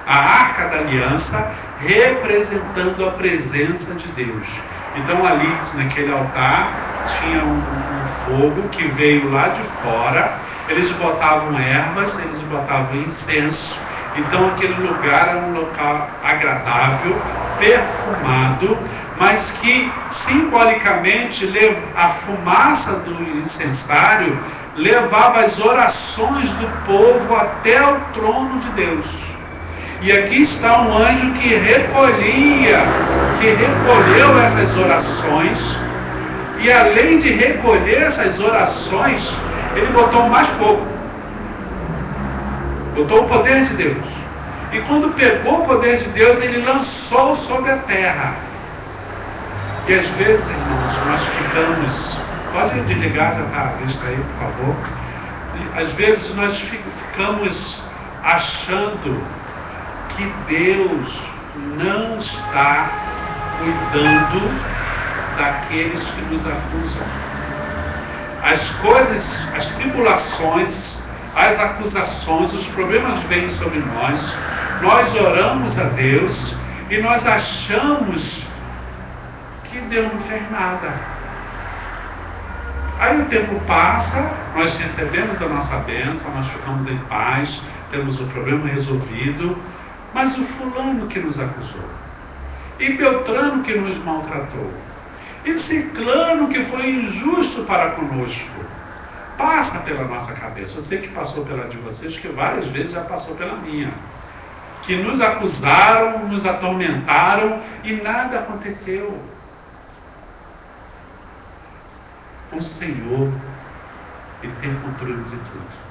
a Arca da Aliança, representando a presença de Deus. Então ali, naquele altar, tinha um fogo que veio lá de fora. Eles botavam ervas, eles botavam incenso. Então aquele lugar era um local agradável, perfumado, mas que simbolicamente a fumaça do incensário levava as orações do povo até o trono de Deus. E aqui está um anjo que recolheu essas orações, e além de recolher essas orações, ele botou mais fogo, botou o poder de Deus. E quando pegou o poder de Deus, ele lançou sobre a terra. E às vezes, irmãos, nós ficamos... Pode desligar, já está à vista aí, por favor. E, às vezes nós ficamos achando que Deus não está cuidando daqueles que nos acusam. As coisas, as tribulações, as acusações, os problemas vêm sobre nós. Nós oramos a Deus e nós achamos que Deus não fez nada. Aí o tempo passa, nós recebemos a nossa bênção, nós ficamos em paz, temos o problema resolvido, mas o fulano que nos acusou, e Beltrano que nos maltratou, e Ciclano que foi injusto para conosco, passa pela nossa cabeça. Eu sei que passou pela de vocês, que várias vezes já passou pela minha. Que nos acusaram, nos atormentaram e nada aconteceu. O Senhor, Ele tem o controle de tudo.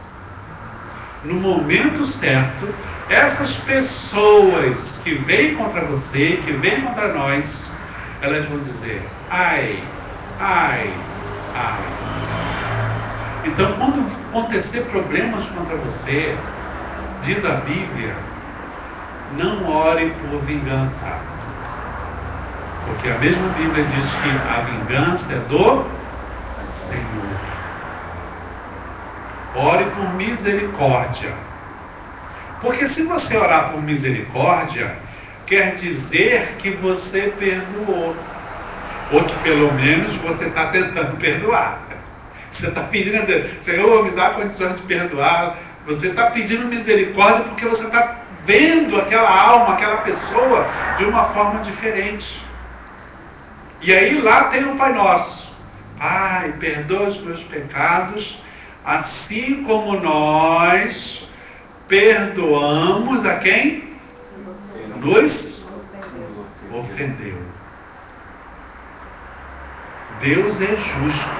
No momento certo, essas pessoas que vêm contra você, que vêm contra nós, elas vão dizer: ai, ai, ai. Então, quando acontecer problemas contra você, diz a Bíblia, não ore por vingança. Porque a mesma Bíblia diz que a vingança é do Senhor. Ore por misericórdia. Porque se você orar por misericórdia, quer dizer que você perdoou. Ou que pelo menos você está tentando perdoar. Você está pedindo a Deus: Senhor, me dá condições de perdoar. Você está pedindo misericórdia porque você está vendo aquela alma, aquela pessoa de uma forma diferente. E aí lá tem o Pai Nosso. Pai, perdoa os meus pecados, assim como nós perdoamos a quem nos ofendeu. Deus é justo.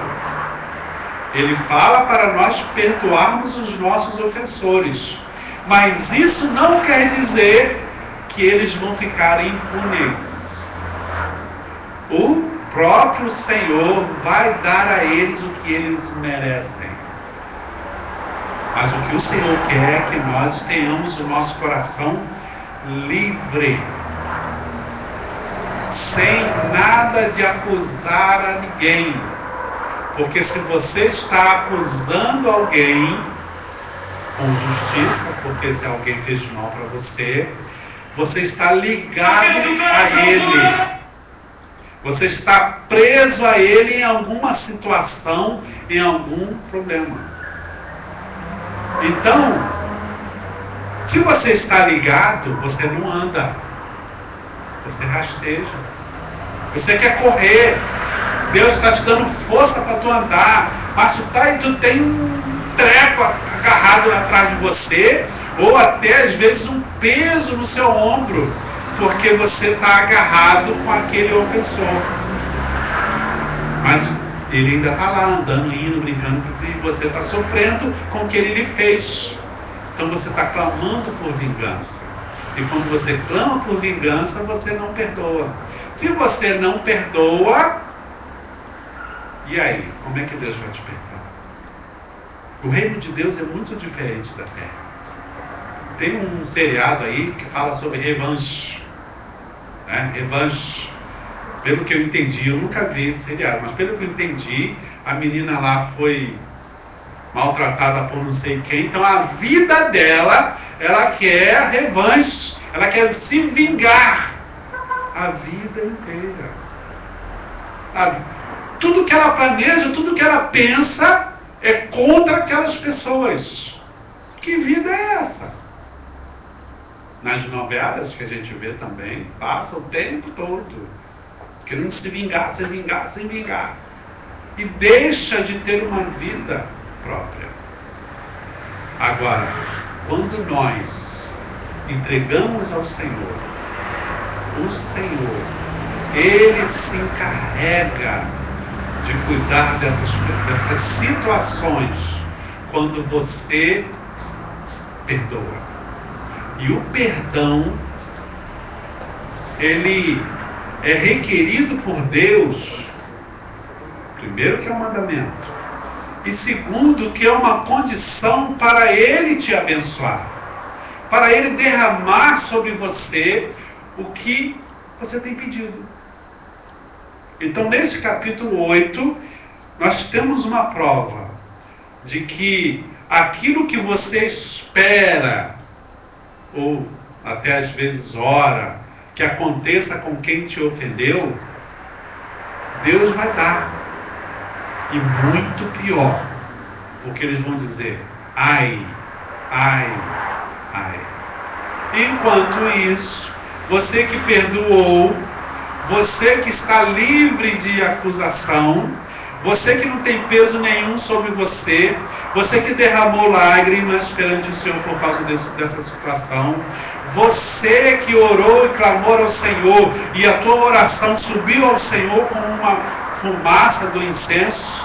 Ele fala para nós perdoarmos os nossos ofensores. Mas isso não quer dizer que eles vão ficar impunes. O próprio Senhor vai dar a eles o que eles merecem. Mas o que o Senhor quer é que nós tenhamos o nosso coração livre, sem nada de acusar a ninguém. Porque se você está acusando alguém com justiça, porque se alguém fez mal para você, você está ligado a ele. Você está preso a ele em alguma situação, em algum problema. Então, se você está ligado, você não anda. Você rasteja. Você quer correr. Deus está te dando força para tu andar. Mas tu tem um treco agarrado atrás de você, ou até às vezes um peso no seu ombro, porque você está agarrado com aquele ofensor. Mas ele ainda está lá, andando, indo, brincando, e você está sofrendo com o que ele lhe fez. Então você está clamando por vingança. E quando você clama por vingança, você não perdoa. Se você não perdoa, e aí? Como é que Deus vai te perdoar? O reino de Deus é muito diferente da terra. Tem um seriado aí que fala sobre revanche. Revanche. Pelo que eu entendi, eu nunca vi esse seriado, mas pelo que eu entendi, a menina lá foi maltratada por não sei quem. Então a vida dela, ela quer revanche. Ela quer se vingar a vida inteira. Tudo que ela planeja, tudo que ela pensa é contra aquelas pessoas. Que vida é essa? Nas novelas que a gente vê também, passa o tempo todo querendo se vingar, se vingar, se vingar. E deixa de ter uma vida própria. Agora, quando nós entregamos ao Senhor, o Senhor, Ele se encarrega de cuidar dessas situações quando você perdoa. E o perdão, ele é requerido por Deus, primeiro que é um mandamento, e segundo que é uma condição para Ele te abençoar, para Ele derramar sobre você o que você tem pedido. Então, nesse capítulo 8, nós temos uma prova de que aquilo que você espera, ou até às vezes ora, que aconteça com quem te ofendeu, Deus vai dar. E muito pior, porque eles vão dizer: ai, ai, ai. Enquanto isso, você que perdoou, você que está livre de acusação, Você que não tem peso nenhum sobre você, você que derramou lágrimas perante o Senhor por causa dessa situação, você que orou e clamou ao Senhor e a tua oração subiu ao Senhor como uma fumaça do incenso,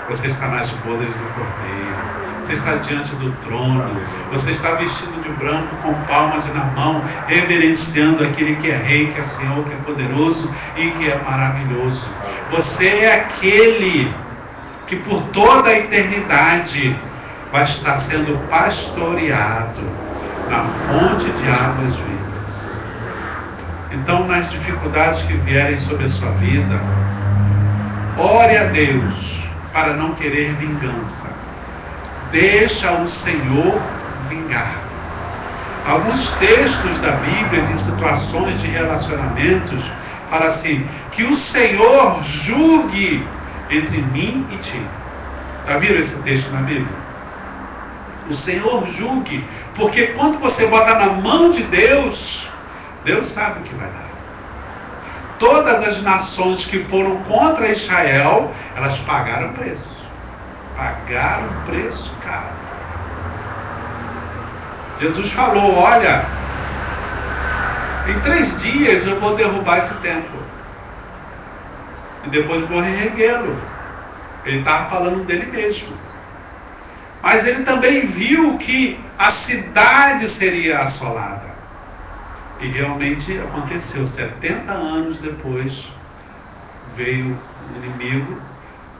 você está nas bodas do Cordeiro. Você está diante do trono. Você está vestido de branco com palmas na mão, reverenciando aquele que é rei, que é Senhor, que é poderoso e que é maravilhoso. Você é aquele que por toda a eternidade vai estar sendo pastoreado na fonte de águas vivas. Então, nas dificuldades que vierem sobre a sua vida, ore a Deus para não querer vingança. Deixa o Senhor vingar. Alguns textos da Bíblia de situações de relacionamentos falam assim, que o Senhor julgue entre mim e ti. Já viram esse texto na Bíblia? O Senhor julgue, porque quando você bota na mão de Deus, Deus sabe o que vai dar. Todas as nações que foram contra Israel, elas pagaram preço. Pagaram preço caro. Jesus falou, olha, em 3 dias eu vou derrubar esse templo. E depois vou reerguê-lo. Ele estava falando dele mesmo. Mas ele também viu que a cidade seria assolada. E realmente aconteceu. 70 anos depois, veio o inimigo,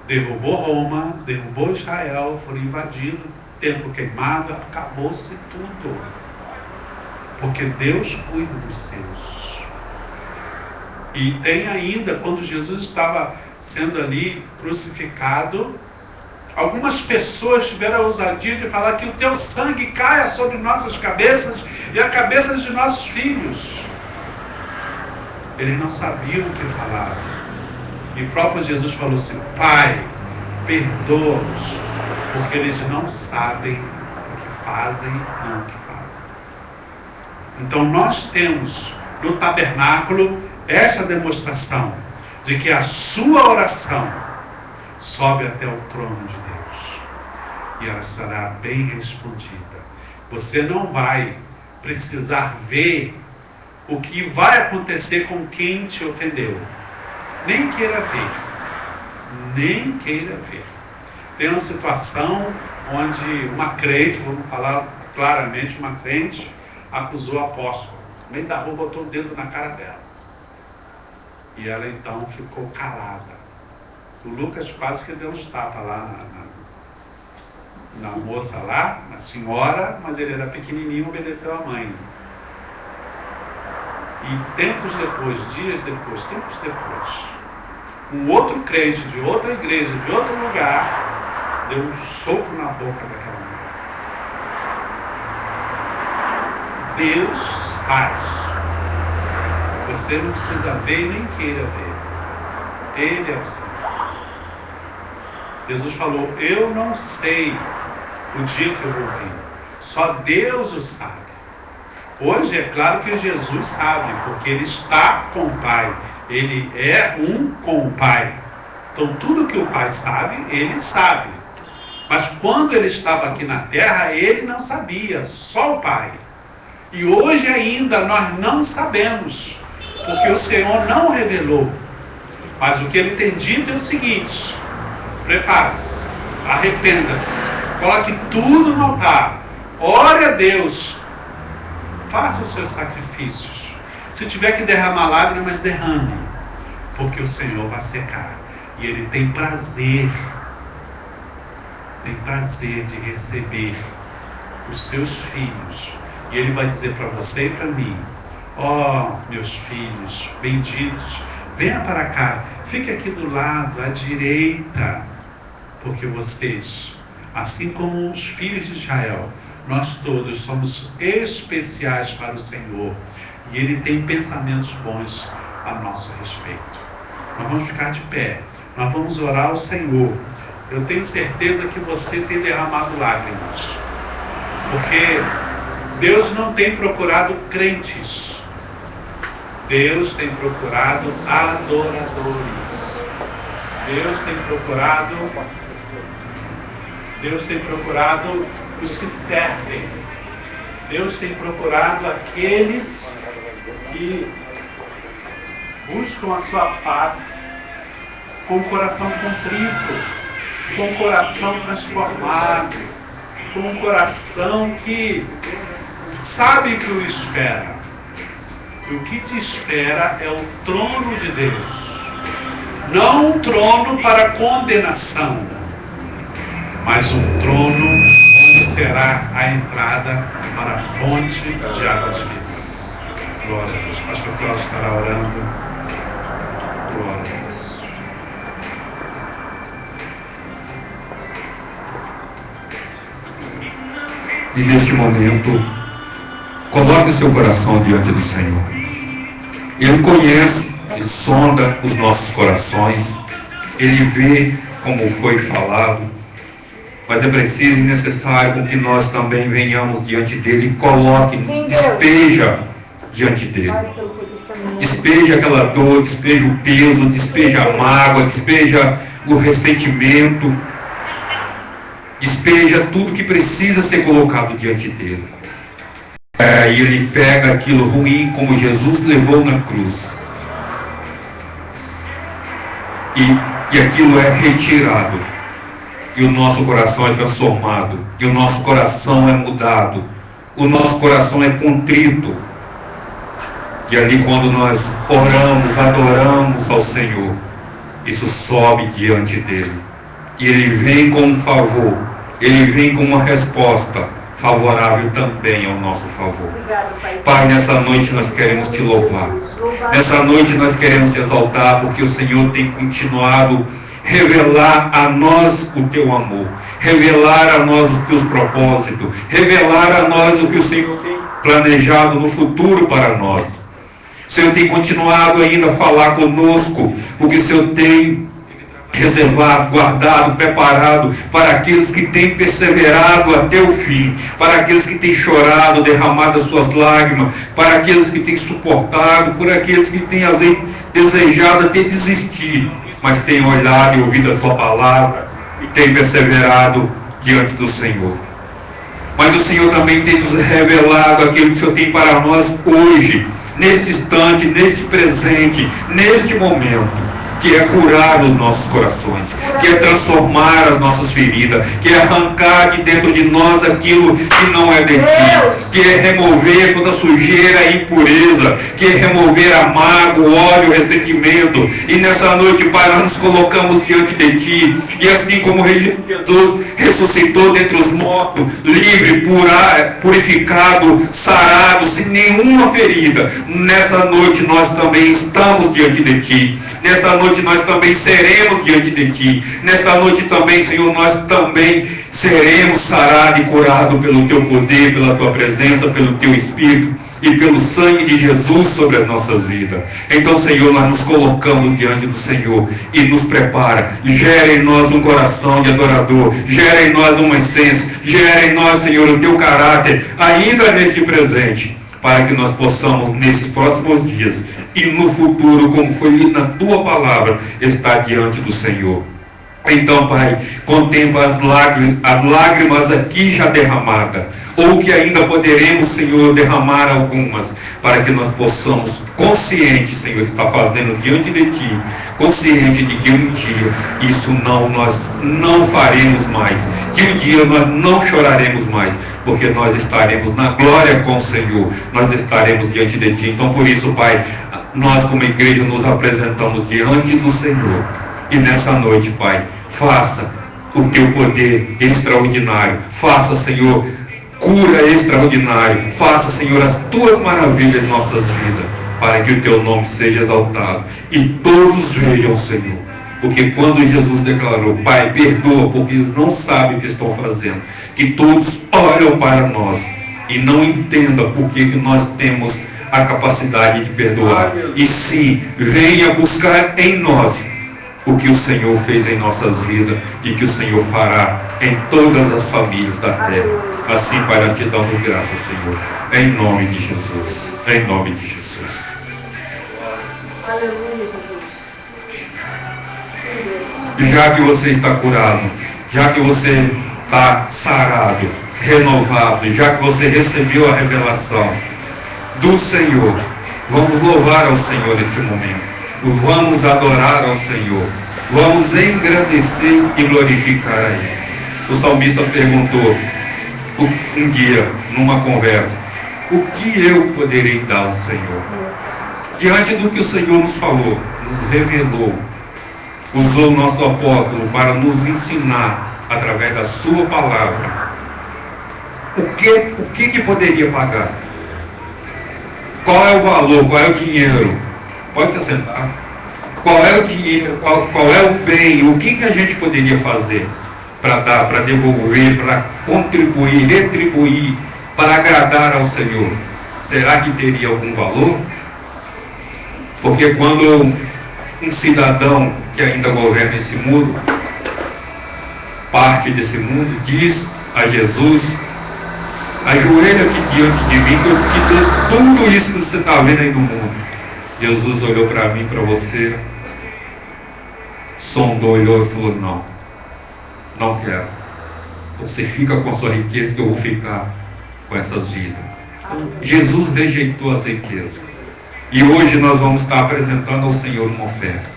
derrubou Roma, derrubou Israel, foram invadidos, templo queimado, acabou-se tudo. Porque Deus cuida dos seus. E tem ainda, quando Jesus estava sendo ali crucificado, algumas pessoas tiveram a ousadia de falar que o teu sangue caia sobre nossas cabeças e a cabeça de nossos filhos. Eles não sabiam o que falavam. E o próprio Jesus falou assim, Pai, perdoa-os, porque eles não sabem o que fazem nem o que falam. Então nós temos no tabernáculo essa demonstração de que a sua oração sobe até o trono de Deus. E ela será bem respondida. Você não vai precisar ver o que vai acontecer com quem te ofendeu. Nem queira ver. Nem queira ver. Tem uma situação onde uma crente, vamos falar claramente, uma crente acusou o apóstolo. No meio da rua botou o dedo na cara dela. E ela então ficou calada. O Lucas quase que deu uns tapas lá na moça lá, na senhora, mas ele era pequenininho, obedeceu à mãe. E tempos depois, um outro crente de outra igreja, de outro lugar, deu um soco na boca daquela mulher. Deus faz. Você não precisa ver nem queira ver. Ele é o Senhor. Jesus falou, eu não sei o dia que eu vou vir. Só Deus o sabe. Hoje é claro que Jesus sabe, porque Ele está com o Pai. Ele é um com o Pai. Então tudo que o Pai sabe, Ele sabe. Mas quando Ele estava aqui na terra, Ele não sabia, só o Pai. E hoje ainda nós não sabemos, porque o Senhor não revelou. Mas o que Ele tem dito é o seguinte, prepare-se, arrependa-se, coloque tudo no altar, ore a Deus, faça os seus sacrifícios. Se tiver que derramar lágrimas, derrame, porque o Senhor vai secar. E Ele tem prazer de receber os seus filhos. E Ele vai dizer para você e para mim, ó, meus filhos benditos, venha para cá, fique aqui do lado, à direita, porque vocês, assim como os filhos de Israel, nós todos somos especiais para o Senhor. E Ele tem pensamentos bons a nosso respeito. Nós vamos ficar de pé. Nós vamos orar ao Senhor. Eu tenho certeza que você tem derramado lágrimas. Porque Deus não tem procurado crentes. Deus tem procurado adoradores. Deus tem procurado os que servem. Deus tem procurado aqueles que buscam a sua face com o coração contrito, com o coração transformado, com um coração que sabe que o espera. E o que te espera é o trono de Deus. Não um trono para condenação, mas um trono onde será a entrada para a fonte de águas vivas. Glória a Deus. Pastor Cláudio estará orando. Glória a Deus.
E neste momento, coloque o seu coração diante do Senhor. Ele conhece, Ele sonda os nossos corações, Ele vê como foi falado, mas é preciso e necessário com que nós também venhamos diante dEle e coloque, despeja diante dEle. Despeja aquela dor, despeja o peso, despeja a mágoa, despeja o ressentimento, despeja tudo que precisa ser colocado diante dEle. E Ele pega aquilo ruim como Jesus levou na cruz. E aquilo é retirado. E o nosso coração é transformado. E o nosso coração é mudado. O nosso coração é contrito. E ali quando nós oramos, adoramos ao Senhor, isso sobe diante dEle. E Ele vem com um favor. Ele vem com uma resposta favorável também ao nosso favor. Pai, nessa noite nós queremos te louvar. Nessa noite nós queremos te exaltar, porque o Senhor tem continuado a revelar a nós o teu amor, revelar a nós os teus propósitos, revelar a nós o que o Senhor tem planejado no futuro para nós. O Senhor tem continuado ainda a falar conosco o que o Senhor tem reservado, guardado, preparado para aqueles que têm perseverado até o fim, para aqueles que têm chorado, derramado as suas lágrimas, para aqueles que têm suportado, por aqueles que têm às vezes desejado até desistir, mas têm olhado e ouvido a tua palavra e têm perseverado diante do Senhor. Mas o Senhor também tem nos revelado aquilo que o Senhor tem para nós hoje, nesse instante, neste presente, neste momento, que é curar os nossos corações, que é transformar as nossas feridas, que é arrancar de dentro de nós aquilo que não é de ti, que é remover toda sujeira e impureza, que é remover a mágoa, o ódio, o ressentimento. E nessa noite, Pai, nós nos colocamos diante de ti, e assim como Jesus ressuscitou dentre os mortos, livre, purificado, sarado, sem nenhuma ferida, nessa noite nós também estamos diante de ti. Nesta noite nós também seremos diante de ti. Nesta noite também, Senhor, nós também seremos sarados e curados pelo teu poder, pela tua presença, pelo teu Espírito e pelo sangue de Jesus sobre as nossas vidas. Então, Senhor, nós nos colocamos diante do Senhor e nos prepara. Gera em nós um coração de adorador, gera em nós uma essência, gera em nós, Senhor, o teu caráter, ainda neste presente, para que nós possamos, nesses próximos dias e no futuro, como foi lido na tua palavra, estar diante do Senhor. Então, Pai, contempla as lágrimas aqui já derramadas, ou que ainda poderemos, Senhor, derramar algumas, para que nós possamos, consciente, Senhor, estar fazendo diante de ti, consciente de que um dia isso nós não faremos mais, que um dia nós não choraremos mais, porque nós estaremos na glória com o Senhor, nós estaremos diante de ti. Então, por isso, Pai, nós como igreja nos apresentamos diante do Senhor. E nessa noite, Pai, faça o teu poder extraordinário. Faça, Senhor, cura extraordinária. Faça, Senhor, as tuas maravilhas em nossas vidas, para que o teu nome seja exaltado. E todos vejam, Senhor. Porque quando Jesus declarou, Pai, perdoa, porque eles não sabem o que estão fazendo, que todos olham para nós e não entendam por que nós temos a capacidade de perdoar. E sim, venha buscar em nós o que o Senhor fez em nossas vidas e que o Senhor fará em todas as famílias da terra. Assim, Pai, nós te damos graças, Senhor, em nome de Jesus. Em nome de Jesus.
Aleluia, Jesus. Sim, Deus.
já que você está curado, já que você está sarado, renovado, já que você recebeu a revelação do Senhor, vamos louvar ao Senhor neste momento, vamos adorar ao Senhor, vamos engrandecer e glorificar a Ele. O salmista perguntou um dia, numa conversa, o que eu poderei dar ao Senhor? Diante do que o Senhor nos falou, nos revelou, usou o nosso apóstolo para nos ensinar através da sua palavra. O que poderia pagar? Qual é o valor? Qual é o dinheiro? Pode se assentar. Qual é o dinheiro? Qual é o bem? O que a gente poderia fazer para dar, para devolver, para contribuir, retribuir, para agradar ao Senhor? Será que teria algum valor? Porque quando um cidadão que ainda governa esse mundo, parte desse mundo, diz a Jesus: ajoelha-te diante de mim que eu te dou tudo isso que você está vendo aí no mundo. Jesus olhou para mim, para você, sondou, olhou e falou: não quero. Você fica com a sua riqueza que eu vou ficar com essas vidas. Jesus rejeitou as riquezas. E hoje nós vamos estar apresentando ao Senhor uma oferta.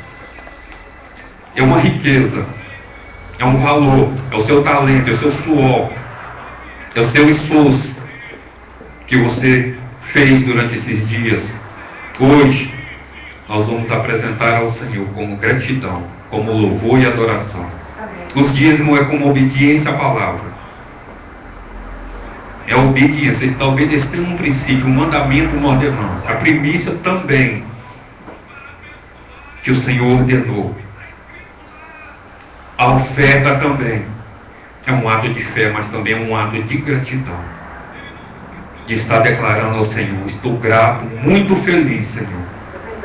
É uma riqueza, é um valor, é o seu talento, é o seu suor, é o seu esforço que você fez durante esses dias. Hoje nós vamos apresentar ao Senhor como gratidão, como louvor e adoração. Os dízimos é como obediência à palavra. É obediência, você está obedecendo um princípio, um mandamento, uma ordenança. A primícia também, que o Senhor ordenou. A oferta também é um ato de fé, mas também é um ato de gratidão. De estar declarando ao Senhor: estou grato, muito feliz, Senhor,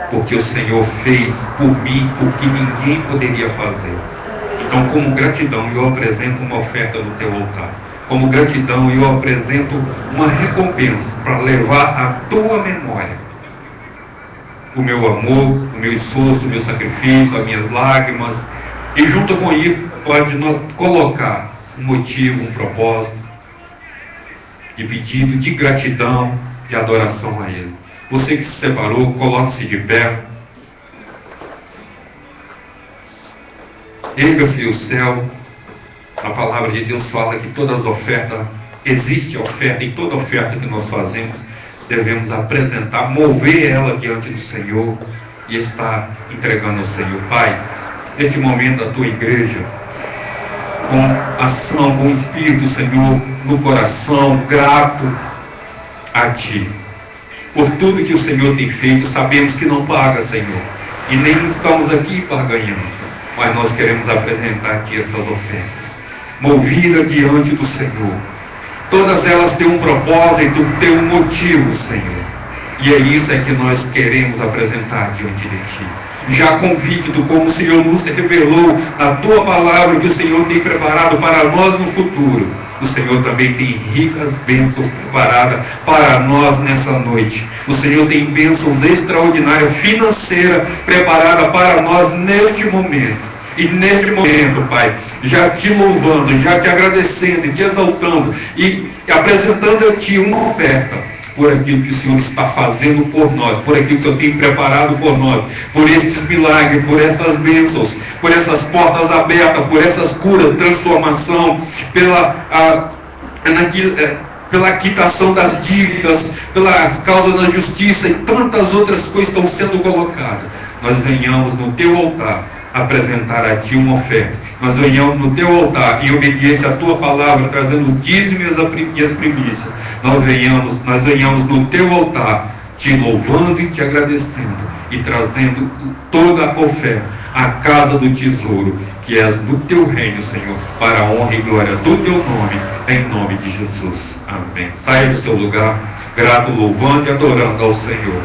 porque o Senhor fez por mim o que ninguém poderia fazer. Então, como gratidão, eu apresento uma oferta no teu altar. Como gratidão, eu apresento uma recompensa para levar à tua memória o meu amor, o meu esforço, o meu sacrifício, as minhas lágrimas. E junto com isso, pode colocar um motivo, um propósito de pedido, de gratidão, de adoração a Ele. Você que se separou, coloque-se de pé. Erga-se o céu. A palavra de Deus fala que todas as ofertas, existe a oferta, e toda oferta que nós fazemos, devemos apresentar, mover ela diante do Senhor e estar entregando ao Senhor. Pai, neste momento a tua igreja, com ação, com o Espírito, Senhor, no coração, grato a Ti, por tudo que o Senhor tem feito. Sabemos que não paga, Senhor, e nem estamos aqui barganhando, mas nós queremos apresentar aqui essas ofertas, movida diante do Senhor. Todas elas têm um propósito, têm um motivo, Senhor. E é isso que nós queremos apresentar diante de Ti. Já convicto, como o Senhor nos revelou na Tua palavra, que o Senhor tem preparado para nós no futuro. O Senhor também tem ricas bênçãos preparadas para nós nessa noite. O Senhor tem bênçãos extraordinárias, financeiras, preparadas para nós neste momento. E neste momento, Pai, já Te louvando, já Te agradecendo e Te exaltando e apresentando a Ti uma oferta por aquilo que o Senhor está fazendo por nós, por aquilo que o Senhor tem preparado por nós, por estes milagres, por essas bênçãos, por essas portas abertas, por essas curas, transformação, pela quitação das dívidas, pelas causas da justiça e tantas outras coisas estão sendo colocadas. Nós venhamos no Teu altar apresentar a Ti uma oferta. Nós venhamos no Teu altar em obediência à Tua palavra, trazendo o dízimo e as primícias. Nós venhamos no Teu altar Te louvando e Te agradecendo e trazendo toda a oferta à casa do tesouro, que és do Teu reino, Senhor, para a honra e glória do Teu nome, em nome de Jesus. Amém. Saia do seu lugar, grato, louvando e adorando ao Senhor.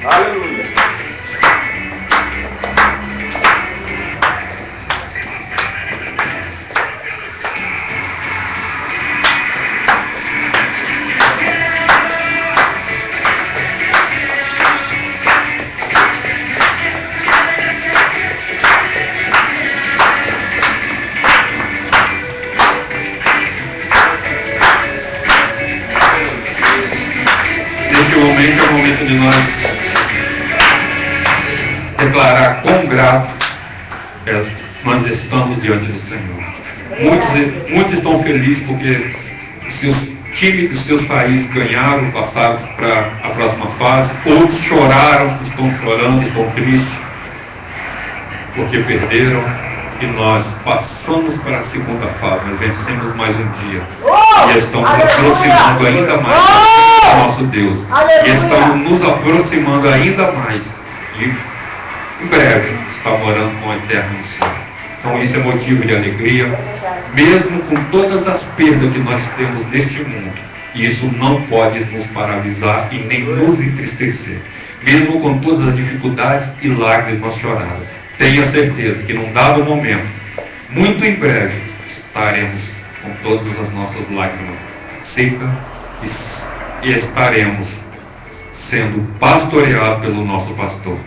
Aleluia.
declarar quão grato nós estamos diante do Senhor. Muitos estão felizes porque os seus times dos seus países ganharam, passaram para a próxima fase. Outros choraram, estão chorando, estão tristes porque perderam. E nós passamos para a segunda fase, nós vencemos mais um dia. E estamos nos aproximando ainda mais do nosso Deus. E estamos nos aproximando ainda mais. E em breve está morando com o Eterno no céu. Então isso é motivo de alegria, mesmo com todas as perdas que nós temos neste mundo. E isso não pode nos paralisar e nem nos entristecer. Mesmo com todas as dificuldades e lágrimas nós choradas. Tenha certeza que num dado momento, muito em breve, estaremos com todas as nossas lágrimas secas e estaremos sendo pastoreados pelo nosso pastor,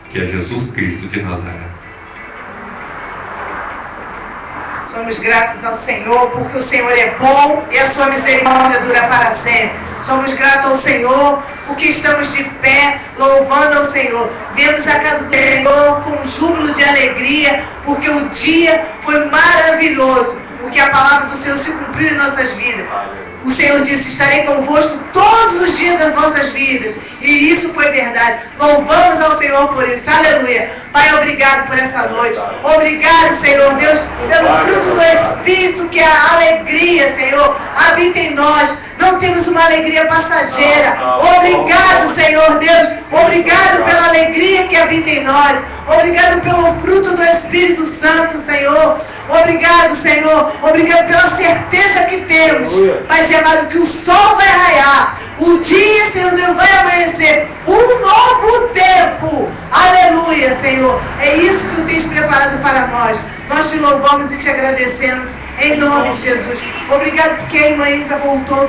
que é Jesus Cristo de Nazaré.
Somos gratos ao Senhor, porque o Senhor é bom e a sua misericórdia dura para sempre. Somos gratos ao Senhor, porque estamos de pé, louvando ao Senhor. Viemos à casa do Senhor com júbilo de alegria, porque o dia foi maravilhoso, porque a palavra do Senhor se cumpriu em nossas vidas. O Senhor disse: estarei convosco todos os dias das vossas vidas. E isso foi verdade. Louvamos ao Senhor por isso. Aleluia. Pai, obrigado por essa noite. Obrigado, Senhor Deus, pelo fruto do Espírito, que é a alegria, Senhor, habita em nós. Não temos uma alegria passageira. Obrigado, Senhor Deus. Obrigado pela alegria que habita em nós. Obrigado pelo fruto do Espírito Santo, Senhor. Obrigado, Senhor. Obrigado pela certeza que temos, Pai amado, que o sol vai raiar. O dia, Senhor Deus, vai amanhecer. Um novo tempo. Aleluia, Senhor. É isso que tu tens preparado para nós. Nós te louvamos e te agradecemos em nome de Jesus. Obrigado porque a irmã Isa voltou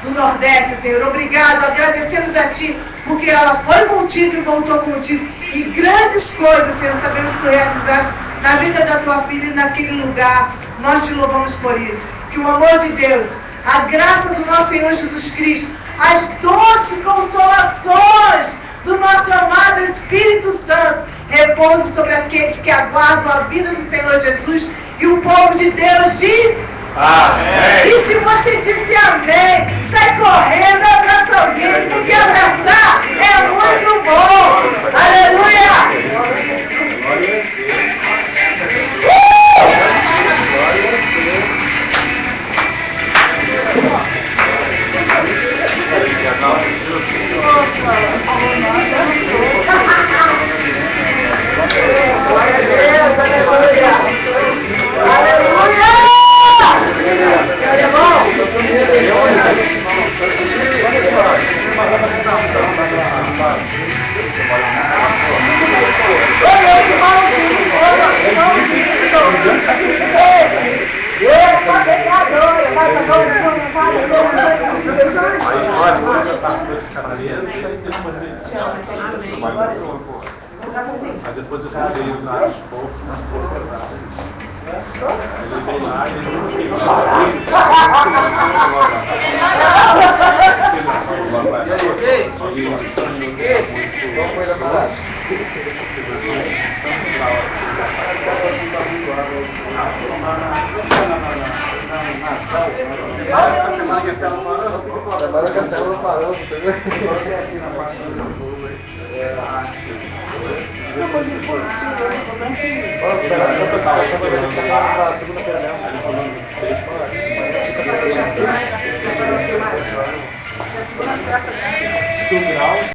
do Nordeste, Senhor. Obrigado. Agradecemos a ti porque ela foi contigo e voltou contigo. E grandes coisas, Senhor, sabemos que tu realizaste na vida da tua filha e naquele lugar. Nós te louvamos por isso. Que o amor de Deus, a graça do nosso Senhor Jesus Cristo, as doces consolações do nosso amado Espírito Santo repouse sobre aqueles que aguardam a vida do Senhor Jesus. E o povo de Deus diz: amém. E se você disse amém, sai correndo, abraça alguém, porque abraçar é muito bom. Aleluia!
Aí depois eu falei, usar os poucos, ele vem lá e ele disse a semana que a Cela parou, semana que a Cela parou, você vê? Segunda-feira